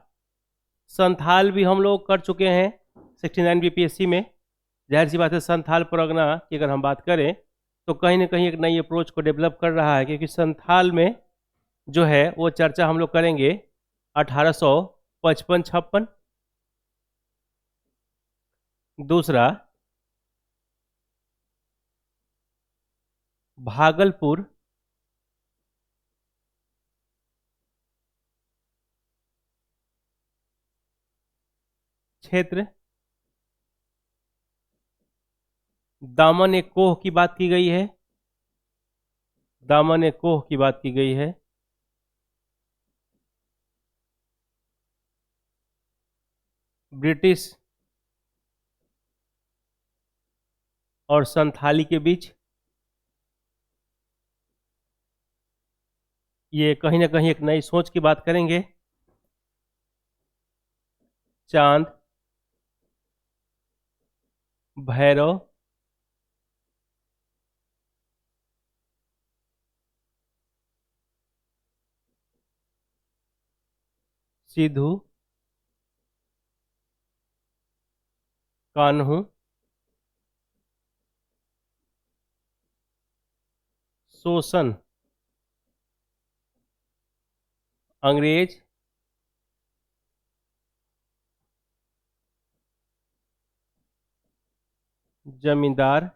संथाल भी हम लोग कर चुके हैं 69 बीपीएससी में। जाहिर सी बात है, संथाल परगना की अगर हम बात करें तो कहीं ना कहीं एक नई अप्रोच को डेवलप कर रहा है, क्योंकि संथाल में जो है वो चर्चा हम लोग करेंगे 1855-56। दूसरा भागलपुर क्षेत्र दामन ए कोह की बात की गई है, दामन ए कोह की बात की गई है। ब्रिटिश और संथाली के बीच ये कहीं ना कहीं एक नई सोच की बात करेंगे। चांद भैरव सिद्धू कान्हू शोषण अंग्रेज जमींदार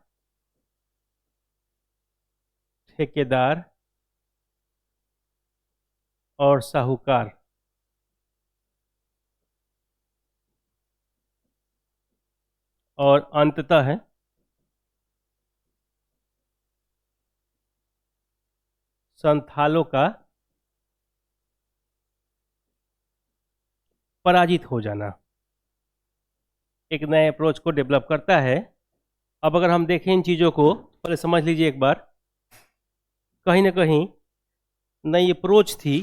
ठेकेदार और साहूकार। और अंततः है संथालों का पराजित हो जाना एक नए अप्रोच को डेवलप करता है। अब अगर हम देखें इन चीज़ों को, पहले समझ लीजिए एक बार, कहीं ना कहीं नई अप्रोच थी।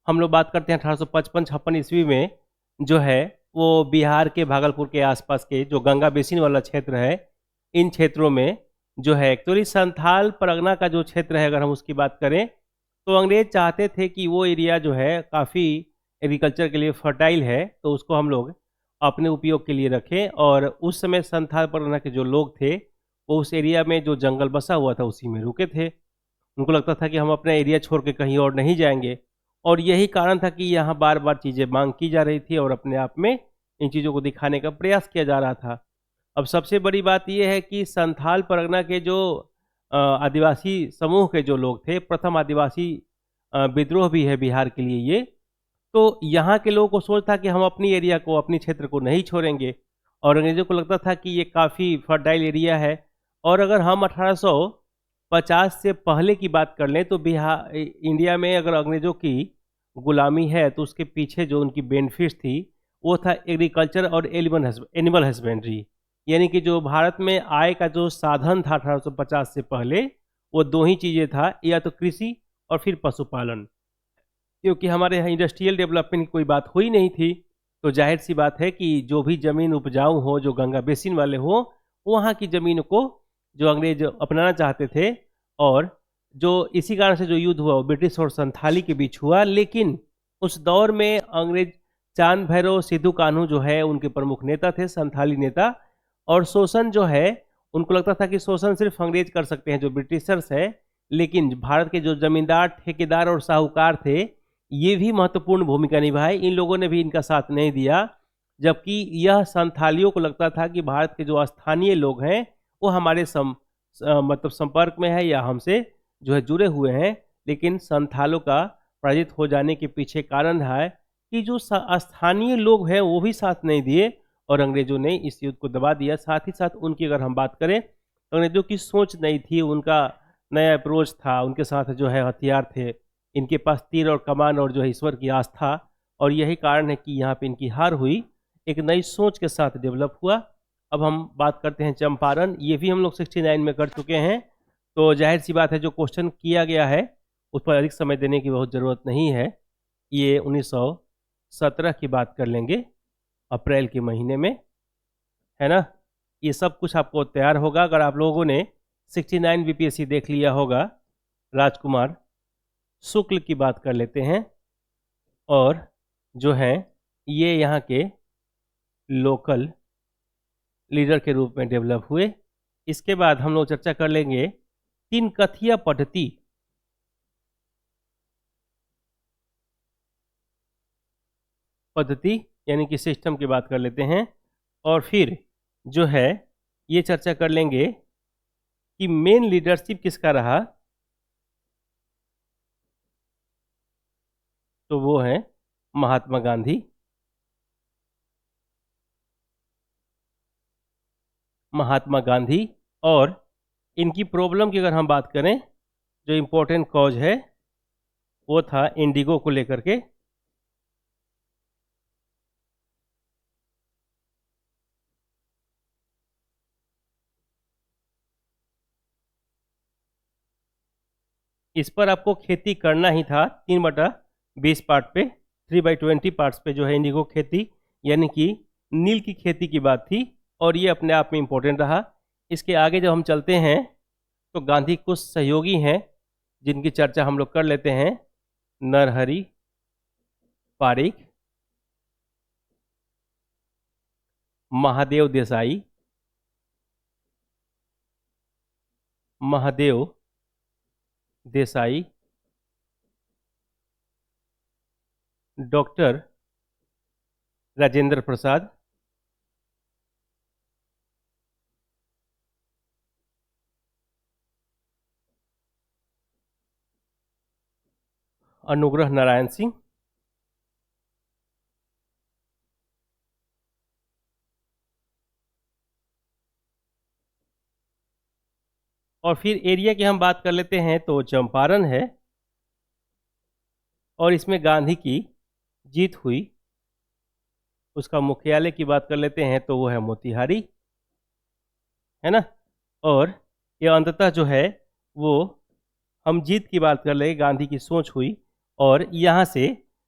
हम लोग बात करते हैं 1855-56 ईस्वी में, जो है वो बिहार के भागलपुर के आसपास के जो गंगा बेसिन वाला क्षेत्र है, इन क्षेत्रों में जो है एक्चुअली संथाल परगना का जो क्षेत्र है, अगर हम उसकी बात करें तो अंग्रेज चाहते थे कि वो एरिया जो है काफ़ी एग्रीकल्चर के लिए फर्टाइल है, तो उसको हम लोग अपने उपयोग के लिए रखें। और उस समय संथाल परगना के जो लोग थे वो उस एरिया में जो जंगल बसा हुआ था उसी में रुके थे। उनको लगता था कि हम अपना एरिया छोड़ के कहीं और नहीं जाएंगे, और यही कारण था कि यहाँ बार बार चीज़ें मांग की जा रही थी और अपने आप में इन चीज़ों को दिखाने का प्रयास किया जा रहा था। अब सबसे बड़ी बात ये है कि संथाल परगना के जो आदिवासी समूह के जो लोग थे, प्रथम आदिवासी विद्रोह भी है बिहार के लिए ये, तो यहाँ के लोगों को सोच था कि हम अपनी एरिया को, अपनी क्षेत्र को नहीं छोड़ेंगे, और अंग्रेज़ों को लगता था कि ये काफ़ी फर्टाइल एरिया है। और अगर हम 1850 से पहले की बात कर लें तो इंडिया में अगर अंग्रेज़ों की गुलामी है तो उसके पीछे जो उनकी बेनिफिट्स थी वो था एग्रीकल्चर और एनिमल हस्बेंड्री। यानी कि जो भारत में आय का जो साधन था 1850 से पहले, वो दो ही चीज़ें था, या तो कृषि और फिर पशुपालन। क्योंकि हमारे यहाँ इंडस्ट्रियल डेवलपमेंट की कोई बात हुई नहीं थी, तो जाहिर सी बात है कि जो भी ज़मीन उपजाऊ हो, जो गंगा बेसिन वाले हो, वहाँ की ज़मीन को जो अंग्रेज अपनाना चाहते थे। और जो इसी कारण से जो युद्ध हुआ वो ब्रिटिश और संथाली के बीच हुआ। लेकिन उस दौर में अंग्रेज चांद भैरव सिद्धू कान्हू जो है उनके प्रमुख नेता थे, संथाली नेता। और शोषण जो है, उनको लगता था कि शोषण सिर्फ अंग्रेज कर सकते हैं जो ब्रिटिशर्स है, लेकिन भारत के जो जमींदार, ठेकेदार और साहूकार थे, ये भी महत्वपूर्ण भूमिका निभाई। इन लोगों ने भी इनका साथ नहीं दिया, जबकि यह संथालियों को लगता था कि भारत के जो स्थानीय लोग हैं वो हमारे मतलब संपर्क में है या हमसे जो है जुड़े हुए हैं। लेकिन संथालों का पराजित हो जाने के पीछे कारण है कि जो स्थानीय लोग हैं वो भी साथ नहीं दिए और अंग्रेजों ने इस युद्ध को दबा दिया। साथ ही साथ उनकी अगर हम बात करें तो अंग्रेजों की सोच नहीं थी, उनका नया अप्रोच था, उनके साथ जो है हथियार थे, इनके पास तीर और कमान और जो है ईश्वर की आस्था, और यही कारण है कि यहाँ पे इनकी हार हुई। एक नई सोच के साथ डेवलप हुआ। अब हम बात करते हैं चंपारण, ये भी हम लोग 69 में कर चुके हैं, तो जाहिर सी बात है जो क्वेश्चन किया गया है उस पर अधिक समय देने की बहुत ज़रूरत नहीं है। ये 1917 की बात कर लेंगे, अप्रैल के महीने में, है ना। ये सब कुछ आपको तैयार होगा अगर आप लोगों ने 69 बीपीएससी देख लिया होगा। राजकुमार शुक्ल की बात कर लेते हैं, और जो है ये यहाँ के लोकल लीडर के रूप में डेवलप हुए। इसके बाद हम लोग चर्चा कर लेंगे तीन कथिया पद्धति यानी कि सिस्टम की बात कर लेते हैं, और फिर जो है ये चर्चा कर लेंगे कि मेन लीडरशिप किसका रहा, तो वो है महात्मा गांधी। महात्मा गांधी और इनकी प्रॉब्लम की अगर हम बात करें, जो इम्पोर्टेंट कॉज है वो था इंडिगो को लेकर के। इस पर आपको खेती करना ही था 3/20 पार्ट पे, 3/20 पार्ट्स पे जो है इंडिगो खेती यानी कि नील की खेती की बात थी, और ये अपने आप में इम्पोर्टेंट रहा। इसके आगे जब हम चलते हैं तो गांधी कुछ सहयोगी हैं जिनकी चर्चा हम लोग कर लेते हैं। नरहरि पारिक, महादेव देसाई, महादेव देसाई, डॉक्टर राजेंद्र प्रसाद, अनुग्रह नारायण सिंह, और फिर एरिया की हम बात कर लेते हैं तो चंपारण है, और इसमें गांधी की जीत हुई। उसका मुख्यालय की बात कर लेते हैं तो वो है मोतिहारी, है ना। और ये अंततः जो है वो हम जीत की बात कर ले, गांधी की सोच हुई, और यहाँ से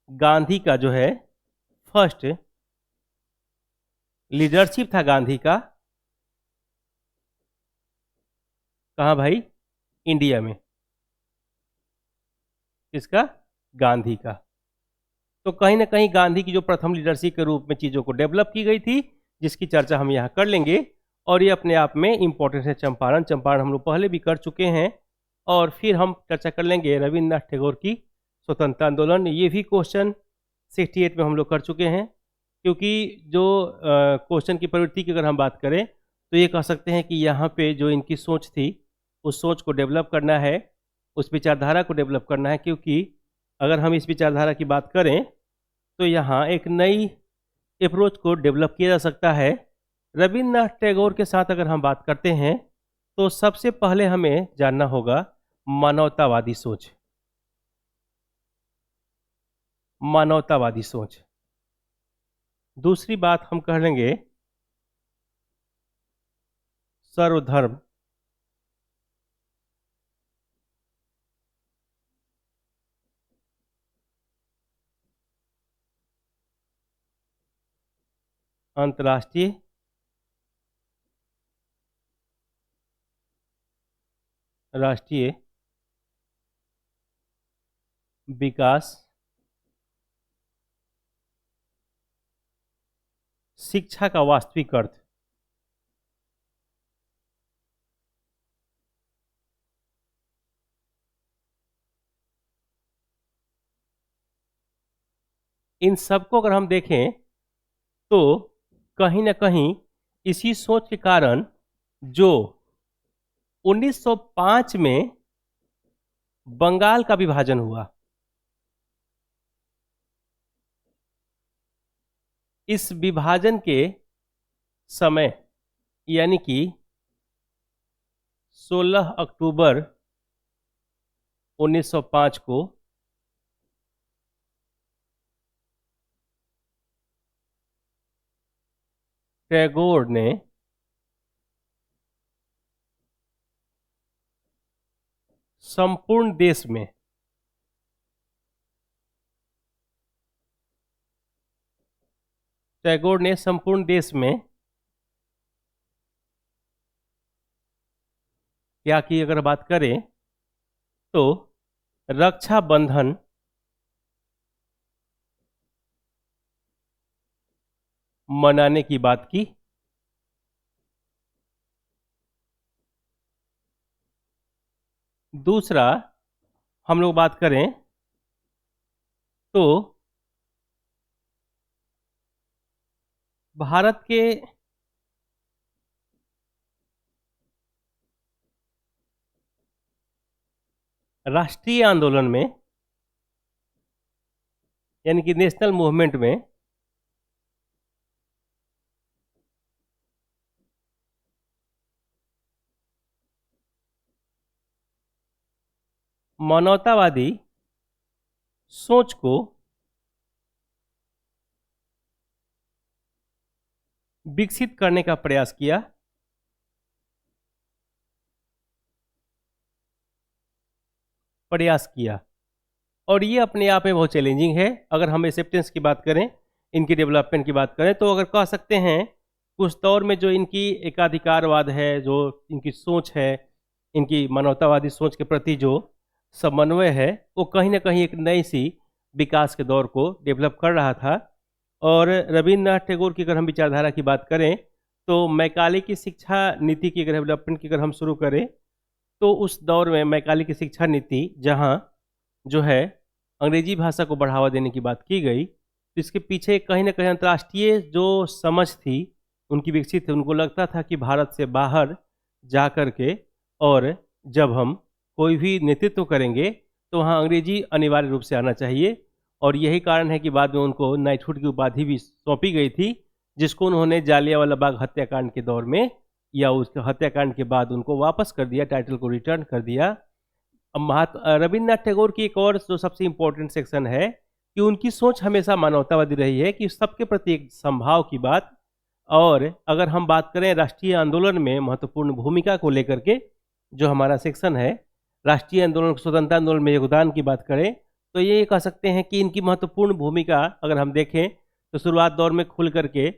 गांधी का जो है फर्स्ट लीडरशिप था गांधी का कहाँ भाई? इंडिया में। किसका? गांधी का। तो कहीं ना कहीं गांधी की जो प्रथम लीडरशिप के रूप में चीज़ों को डेवलप की गई थी, जिसकी चर्चा हम यहाँ कर लेंगे। और ये अपने आप में इम्पोर्टेंट है। चंपारण, चंपारण हम लोग पहले भी कर चुके हैं। और फिर हम चर्चा कर लेंगे रविन्द्रनाथ टैगोर की स्वतंत्रता आंदोलन। ये भी क्वेश्चन 68 में हम लोग कर चुके हैं। क्योंकि जो क्वेश्चन की प्रवृत्ति की अगर हम बात करें तो ये कह सकते हैं कि यहाँ पे जो इनकी सोच थी, उस सोच को डेवलप करना है, उस विचारधारा को डेवलप करना है। क्योंकि अगर हम इस विचारधारा की बात करें तो यहाँ एक नई अप्रोच को डेवलप किया जा सकता है। रविन्द्रनाथ टैगोर के साथ अगर हम बात करते हैं तो सबसे पहले हमें जानना होगा मानवतावादी सोच। मानवतावादी सोच। दूसरी बात हम कह लेंगे सर्वधर्म अंतर्राष्ट्रीय राष्ट्रीय विकास शिक्षा का वास्तविक अर्थ। इन सबको अगर हम देखें तो कहीं ना कहीं इसी सोच के कारण जो 1905 में बंगाल का विभाजन हुआ, इस विभाजन के समय यानी कि 16 अक्टूबर 1905 को टैगोर ने संपूर्ण देश में क्या की अगर बात करें तो रक्षाबंधन मनाने की बात की। दूसरा हम लोग बात करें तो भारत के राष्ट्रीय आंदोलन में यानी कि नेशनल मूवमेंट में मानवतावादी सोच को विकसित करने का प्रयास किया। और ये अपने आप में बहुत चैलेंजिंग है। अगर हम एक्सेप्टेंस की बात करें, इनकी डेवलपमेंट की बात करें, तो अगर कह सकते हैं कुछ दौर में जो इनकी एकाधिकारवाद है, जो इनकी सोच है, इनकी मानवतावादी सोच के प्रति जो समन्वय है, वो कहीं ना कहीं एक नई सी विकास के दौर को डेवलप कर रहा था। और रविन्द्रनाथ टैगोर की अगर हम विचारधारा की बात करें तो मैकाले की शिक्षा नीति की अगर डेवलपमेंट की अगर हम शुरू करें तो उस दौर में मैकाले की शिक्षा नीति जहाँ जो है अंग्रेजी भाषा को बढ़ावा देने की बात की गई, तो इसके पीछे कहीं ना कहीं अंतर्राष्ट्रीय जो समझ थी उनकी विकसित थी। उनको लगता था कि भारत से बाहर जा कर के और जब हम कोई भी नेतृत्व करेंगे तो वहाँ अंग्रेजी अनिवार्य रूप से आना चाहिए। और यही कारण है कि बाद में उनको नाइटहुड की उपाधि भी सौंपी गई थी, जिसको उन्होंने जालियांवाला बाग हत्याकांड के दौर में या उसके हत्याकांड के बाद उनको वापस कर दिया, टाइटल को रिटर्न कर दिया। अब रविन्द्रनाथ टैगोर की एक और जो सबसे इम्पोर्टेंट सेक्शन है कि उनकी सोच हमेशा मानवतावादी रही है, कि सबके प्रति एक संभाव की बात। और अगर हम बात करें राष्ट्रीय आंदोलन में महत्वपूर्ण भूमिका को लेकर के, जो हमारा सेक्शन है राष्ट्रीय आंदोलन, स्वतंत्रता आंदोलन में योगदान की बात करें, तो ये कह सकते हैं कि इनकी महत्वपूर्ण भूमिका अगर हम देखें तो शुरुआत दौर में खुल करके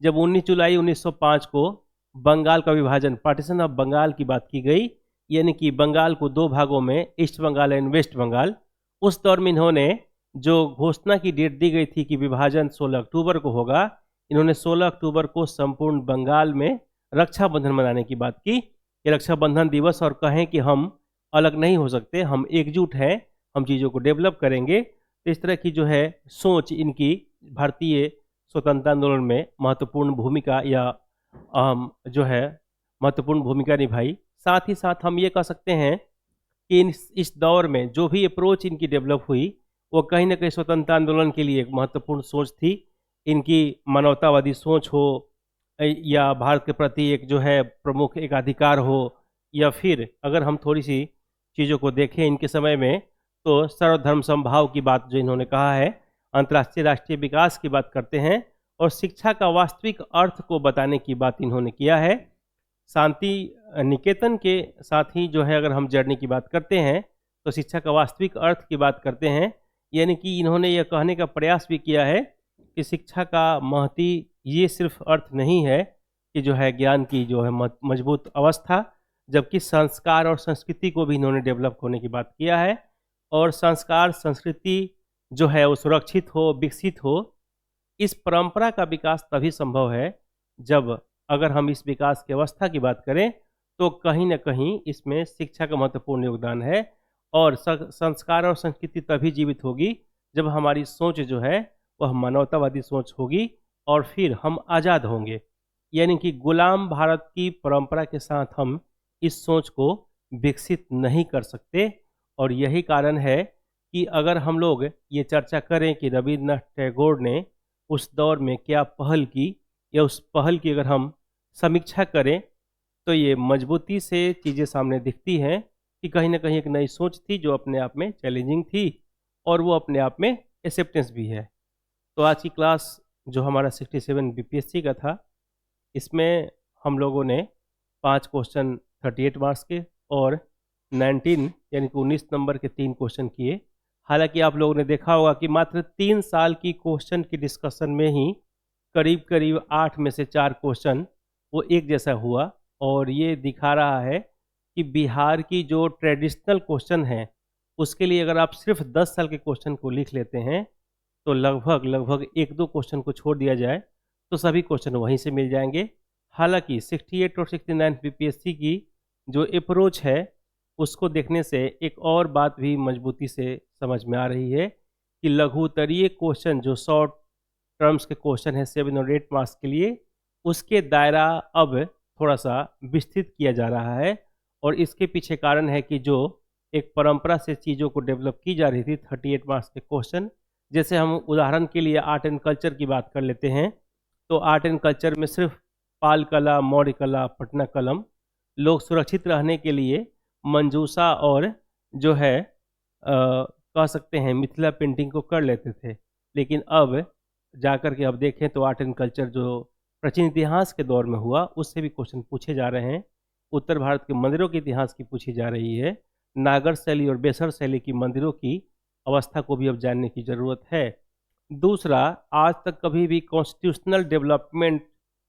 जब 19 जुलाई 1905 को बंगाल का विभाजन, पार्टीशन ऑफ बंगाल की बात की गई, यानी कि बंगाल को दो भागों में, East Bengal and West Bengal. उस दौर में इन्होंने जो घोषणा की डेट दी गई थी कि विभाजन 16 अक्टूबर को होगा, इन्होंने 16 अक्टूबर को संपूर्ण बंगाल में रक्षाबंधन मनाने की बात की कि रक्षाबंधन दिवस, और कहें कि हम अलग नहीं हो सकते, हम एकजुट हैं, हम चीज़ों को डेवलप करेंगे। तो इस तरह की जो है सोच इनकी भारतीय स्वतंत्रता आंदोलन में महत्वपूर्ण भूमिका या जो है महत्वपूर्ण भूमिका निभाई। साथ ही साथ हम ये कह सकते हैं कि इस दौर में जो भी अप्रोच इनकी डेवलप हुई वो कहीं ना कहीं स्वतंत्रता आंदोलन के लिए एक महत्वपूर्ण सोच थी। इनकी मानवतावादी सोच हो या भारत के प्रति एक जो है प्रमुख एक अधिकार हो, या फिर अगर हम थोड़ी सी चीज़ों को देखें इनके समय में तो सर्वधर्म समभाव की बात जो इन्होंने कहा है, अंतर्राष्ट्रीय राष्ट्रीय विकास की बात करते हैं, और शिक्षा का वास्तविक अर्थ को बताने की बात इन्होंने किया है। शांति निकेतन के साथ ही जो है अगर हम जर्नी की बात करते हैं तो शिक्षा का वास्तविक अर्थ की बात करते हैं, यानी कि इन्होंने यह कहने का प्रयास भी किया है कि शिक्षा का महती ये सिर्फ अर्थ नहीं है कि जो है ज्ञान की जो है मजबूत अवस्था, जबकि संस्कार और संस्कृति को भी इन्होंने डेवलप होने की बात किया है। और संस्कार संस्कृति जो है वो सुरक्षित हो, विकसित हो। इस परंपरा का विकास तभी संभव है जब, अगर हम इस विकास की अवस्था की बात करें तो कहीं ना कहीं इसमें शिक्षा का महत्वपूर्ण योगदान है। और संस्कार और संस्कृति तभी जीवित होगी जब हमारी सोच जो है वह मानवतावादी सोच होगी, और फिर हम आज़ाद होंगे। यानी कि गुलाम भारत की परंपरा के साथ हम इस सोच को विकसित नहीं कर सकते। और यही कारण है कि अगर हम लोग ये चर्चा करें कि रविन्द्रनाथ टैगोर ने उस दौर में क्या पहल की, या उस पहल की अगर हम समीक्षा करें तो ये मजबूती से चीज़ें सामने दिखती हैं कि कहीं ना कहीं एक नई सोच थी जो अपने आप में चैलेंजिंग थी, और वो अपने आप में एक्सेप्टेंस भी है। तो आज की क्लास जो हमारा 67 बीपीएससी का था, इसमें हम लोगों ने 5 क्वेश्चन 38 मार्क्स के और 19 यानी कि 19 नंबर के 3 क्वेश्चन किए। हालांकि आप लोगों ने देखा होगा कि मात्र 3 साल की क्वेश्चन की डिस्कशन में ही करीब करीब 8 में से 4 क्वेश्चन वो एक जैसा हुआ, और ये दिखा रहा है कि बिहार की जो ट्रेडिशनल क्वेश्चन है उसके लिए अगर आप सिर्फ 10 साल के क्वेश्चन को लिख लेते हैं तो लगभग 1-2 क्वेश्चन को छोड़ दिया जाए तो सभी क्वेश्चन वहीं से मिल जाएंगे। हालांकि 68 और 69 बीपीएससी की जो अप्रोच है उसको देखने से एक और बात भी मजबूती से समझ में आ रही है कि लघुत्तरीय क्वेश्चन जो शॉर्ट टर्म्स के क्वेश्चन है 7 और 8 मार्क्स के लिए, उसके दायरा अब थोड़ा सा विस्तृत किया जा रहा है। और इसके पीछे कारण है कि जो एक परंपरा से चीज़ों को डेवलप की जा रही थी 38 मार्क्स के क्वेश्चन, जैसे हम उदाहरण के लिए आर्ट एंड कल्चर की बात कर लेते हैं, तो आर्ट एंड कल्चर में सिर्फ पाल कला, मौर्य कला, पटना कलम, लोग सुरक्षित रहने के लिए मंजूसा और जो है कह सकते हैं मिथिला पेंटिंग को कर लेते थे। लेकिन अब जाकर के अब देखें तो आर्ट एंड कल्चर जो प्राचीन इतिहास के दौर में हुआ उससे भी क्वेश्चन पूछे जा रहे हैं। उत्तर भारत के मंदिरों के इतिहास की पूछी जा रही है। नागर शैली और बेसर शैली की मंदिरों की अवस्था को भी अब जानने की ज़रूरत है। दूसरा, आज तक कभी भी कॉन्स्टिट्यूशनल डेवलपमेंट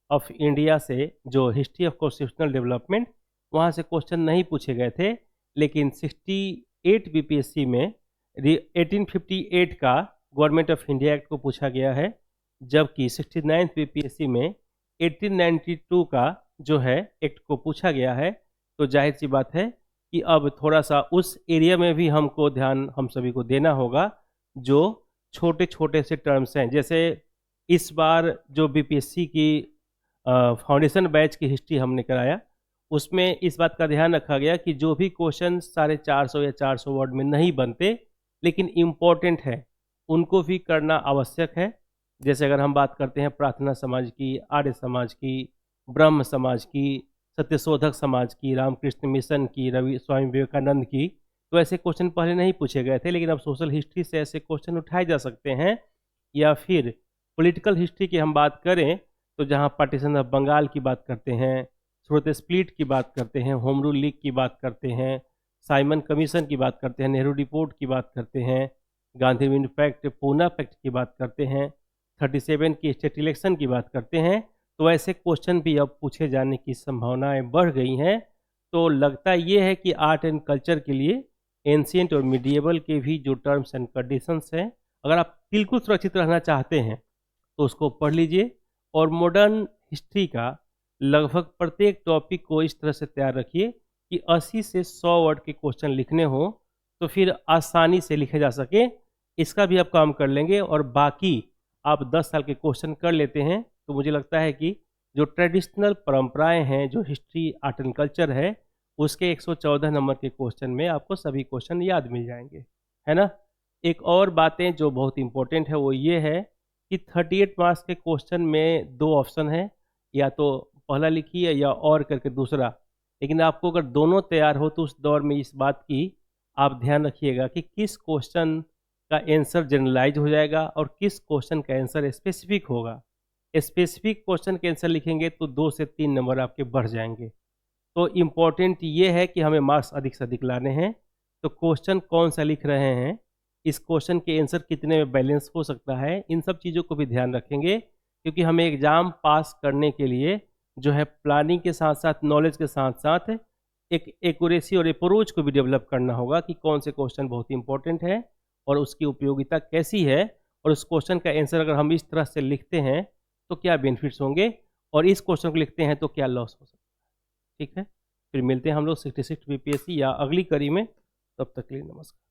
ऑफ इंडिया से जो हिस्ट्री ऑफ कॉन्स्टिट्यूशनल डेवलपमेंट वहाँ से क्वेश्चन नहीं पूछे गए थे, लेकिन 68 बीपीएससी में 1858 का गवर्नमेंट ऑफ इंडिया एक्ट को पूछा गया है, जबकि 69 बीपीएससी में 1892 का जो है एक्ट को पूछा गया है। तो जाहिर सी बात है कि अब थोड़ा सा उस एरिया में भी हमको ध्यान हम सभी को देना होगा जो छोटे छोटे से टर्म्स हैं। जैसे इस बार जो बीपीएससी की फाउंडेशन बैच की हिस्ट्री हमने कराया, उसमें इस बात का ध्यान रखा गया कि जो भी क्वेश्चन 450 या 400 वर्ड में नहीं बनते लेकिन इम्पोर्टेंट है, उनको भी करना आवश्यक है। जैसे अगर हम बात करते हैं प्रार्थना समाज की, आर्य समाज की, ब्रह्म समाज की, सत्यशोधक समाज की, रामकृष्ण मिशन की, रवि स्वामी विवेकानंद की, तो ऐसे क्वेश्चन पहले नहीं पूछे गए थे, लेकिन अब सोशल हिस्ट्री से ऐसे क्वेश्चन उठाए जा सकते हैं। या फिर पॉलिटिकल हिस्ट्री की हम बात करें तो जहां पार्टीशन ऑफ बंगाल की बात करते हैं, स्रोत स्प्लिट की बात करते हैं, होम रूल लीग की बात करते हैं, साइमन कमीशन की बात करते हैं, नेहरू रिपोर्ट की बात करते हैं, गांधी विंड पैक्ट, पूना पैक्ट की बात करते हैं, 37 की स्टेट इलेक्शन की बात करते हैं, तो ऐसे क्वेश्चन भी अब पूछे जाने की संभावनाएं बढ़ गई हैं। तो लगता ये है कि आर्ट एंड कल्चर के लिए एंशिएंट और मिडिएबल के भी जो टर्म्स एंड कंडीशंस हैं, अगर आप बिल्कुल सुरक्षित रहना चाहते हैं तो उसको पढ़ लीजिए। और मॉडर्न हिस्ट्री का लगभग प्रत्येक टॉपिक को इस तरह से तैयार रखिए कि 80 से 100 वर्ड के क्वेश्चन लिखने हो तो फिर आसानी से लिखे जा सके। इसका भी आप काम कर लेंगे और बाकी आप 10 साल के क्वेश्चन कर लेते हैं तो मुझे लगता है कि जो ट्रेडिशनल परंपराएं हैं, जो हिस्ट्री आर्ट एंड कल्चर है, उसके 114 नंबर के क्वेश्चन में आपको सभी क्वेश्चन याद मिल जाएंगे, है ना। एक और बातें जो बहुत इंपॉर्टेंट है वो ये है कि 38 मार्क्स के क्वेश्चन में 2 ऑप्शन है, या तो पहला लिखिए या और करके दूसरा। लेकिन आपको अगर दोनों तैयार हो तो उस दौर में इस बात की आप ध्यान रखिएगा कि किस क्वेश्चन का आंसर जनरलाइज हो जाएगा और किस क्वेश्चन का आंसर स्पेसिफिक होगा। स्पेसिफिक क्वेश्चन के आंसर लिखेंगे तो 2 से 3 नंबर आपके बढ़ जाएंगे। तो इम्पॉर्टेंट ये है कि हमें मार्क्स अधिक से अधिक लाने हैं। तो क्वेश्चन कौन सा लिख रहे हैं, इस क्वेश्चन के आंसर कितने में बैलेंस हो सकता है, इन सब चीज़ों को भी ध्यान रखेंगे, क्योंकि हमें एग्ज़ाम पास करने के लिए जो है प्लानिंग के साथ साथ नॉलेज के साथ साथ एक एक्यूरेसी और अप्रोच को भी डेवलप करना होगा कि कौन से क्वेश्चन बहुत इंपॉर्टेंट है और उसकी उपयोगिता कैसी है, और उस क्वेश्चन का आंसर अगर हम इस तरह से लिखते हैं तो क्या बेनिफिट्स होंगे, और इस क्वेश्चन को लिखते हैं तो क्या लॉस हो सकता है। ठीक है, फिर मिलते हैं हम लोग 66 बीपीएससी या अगली कड़ी में। तब तक के लिए नमस्कार।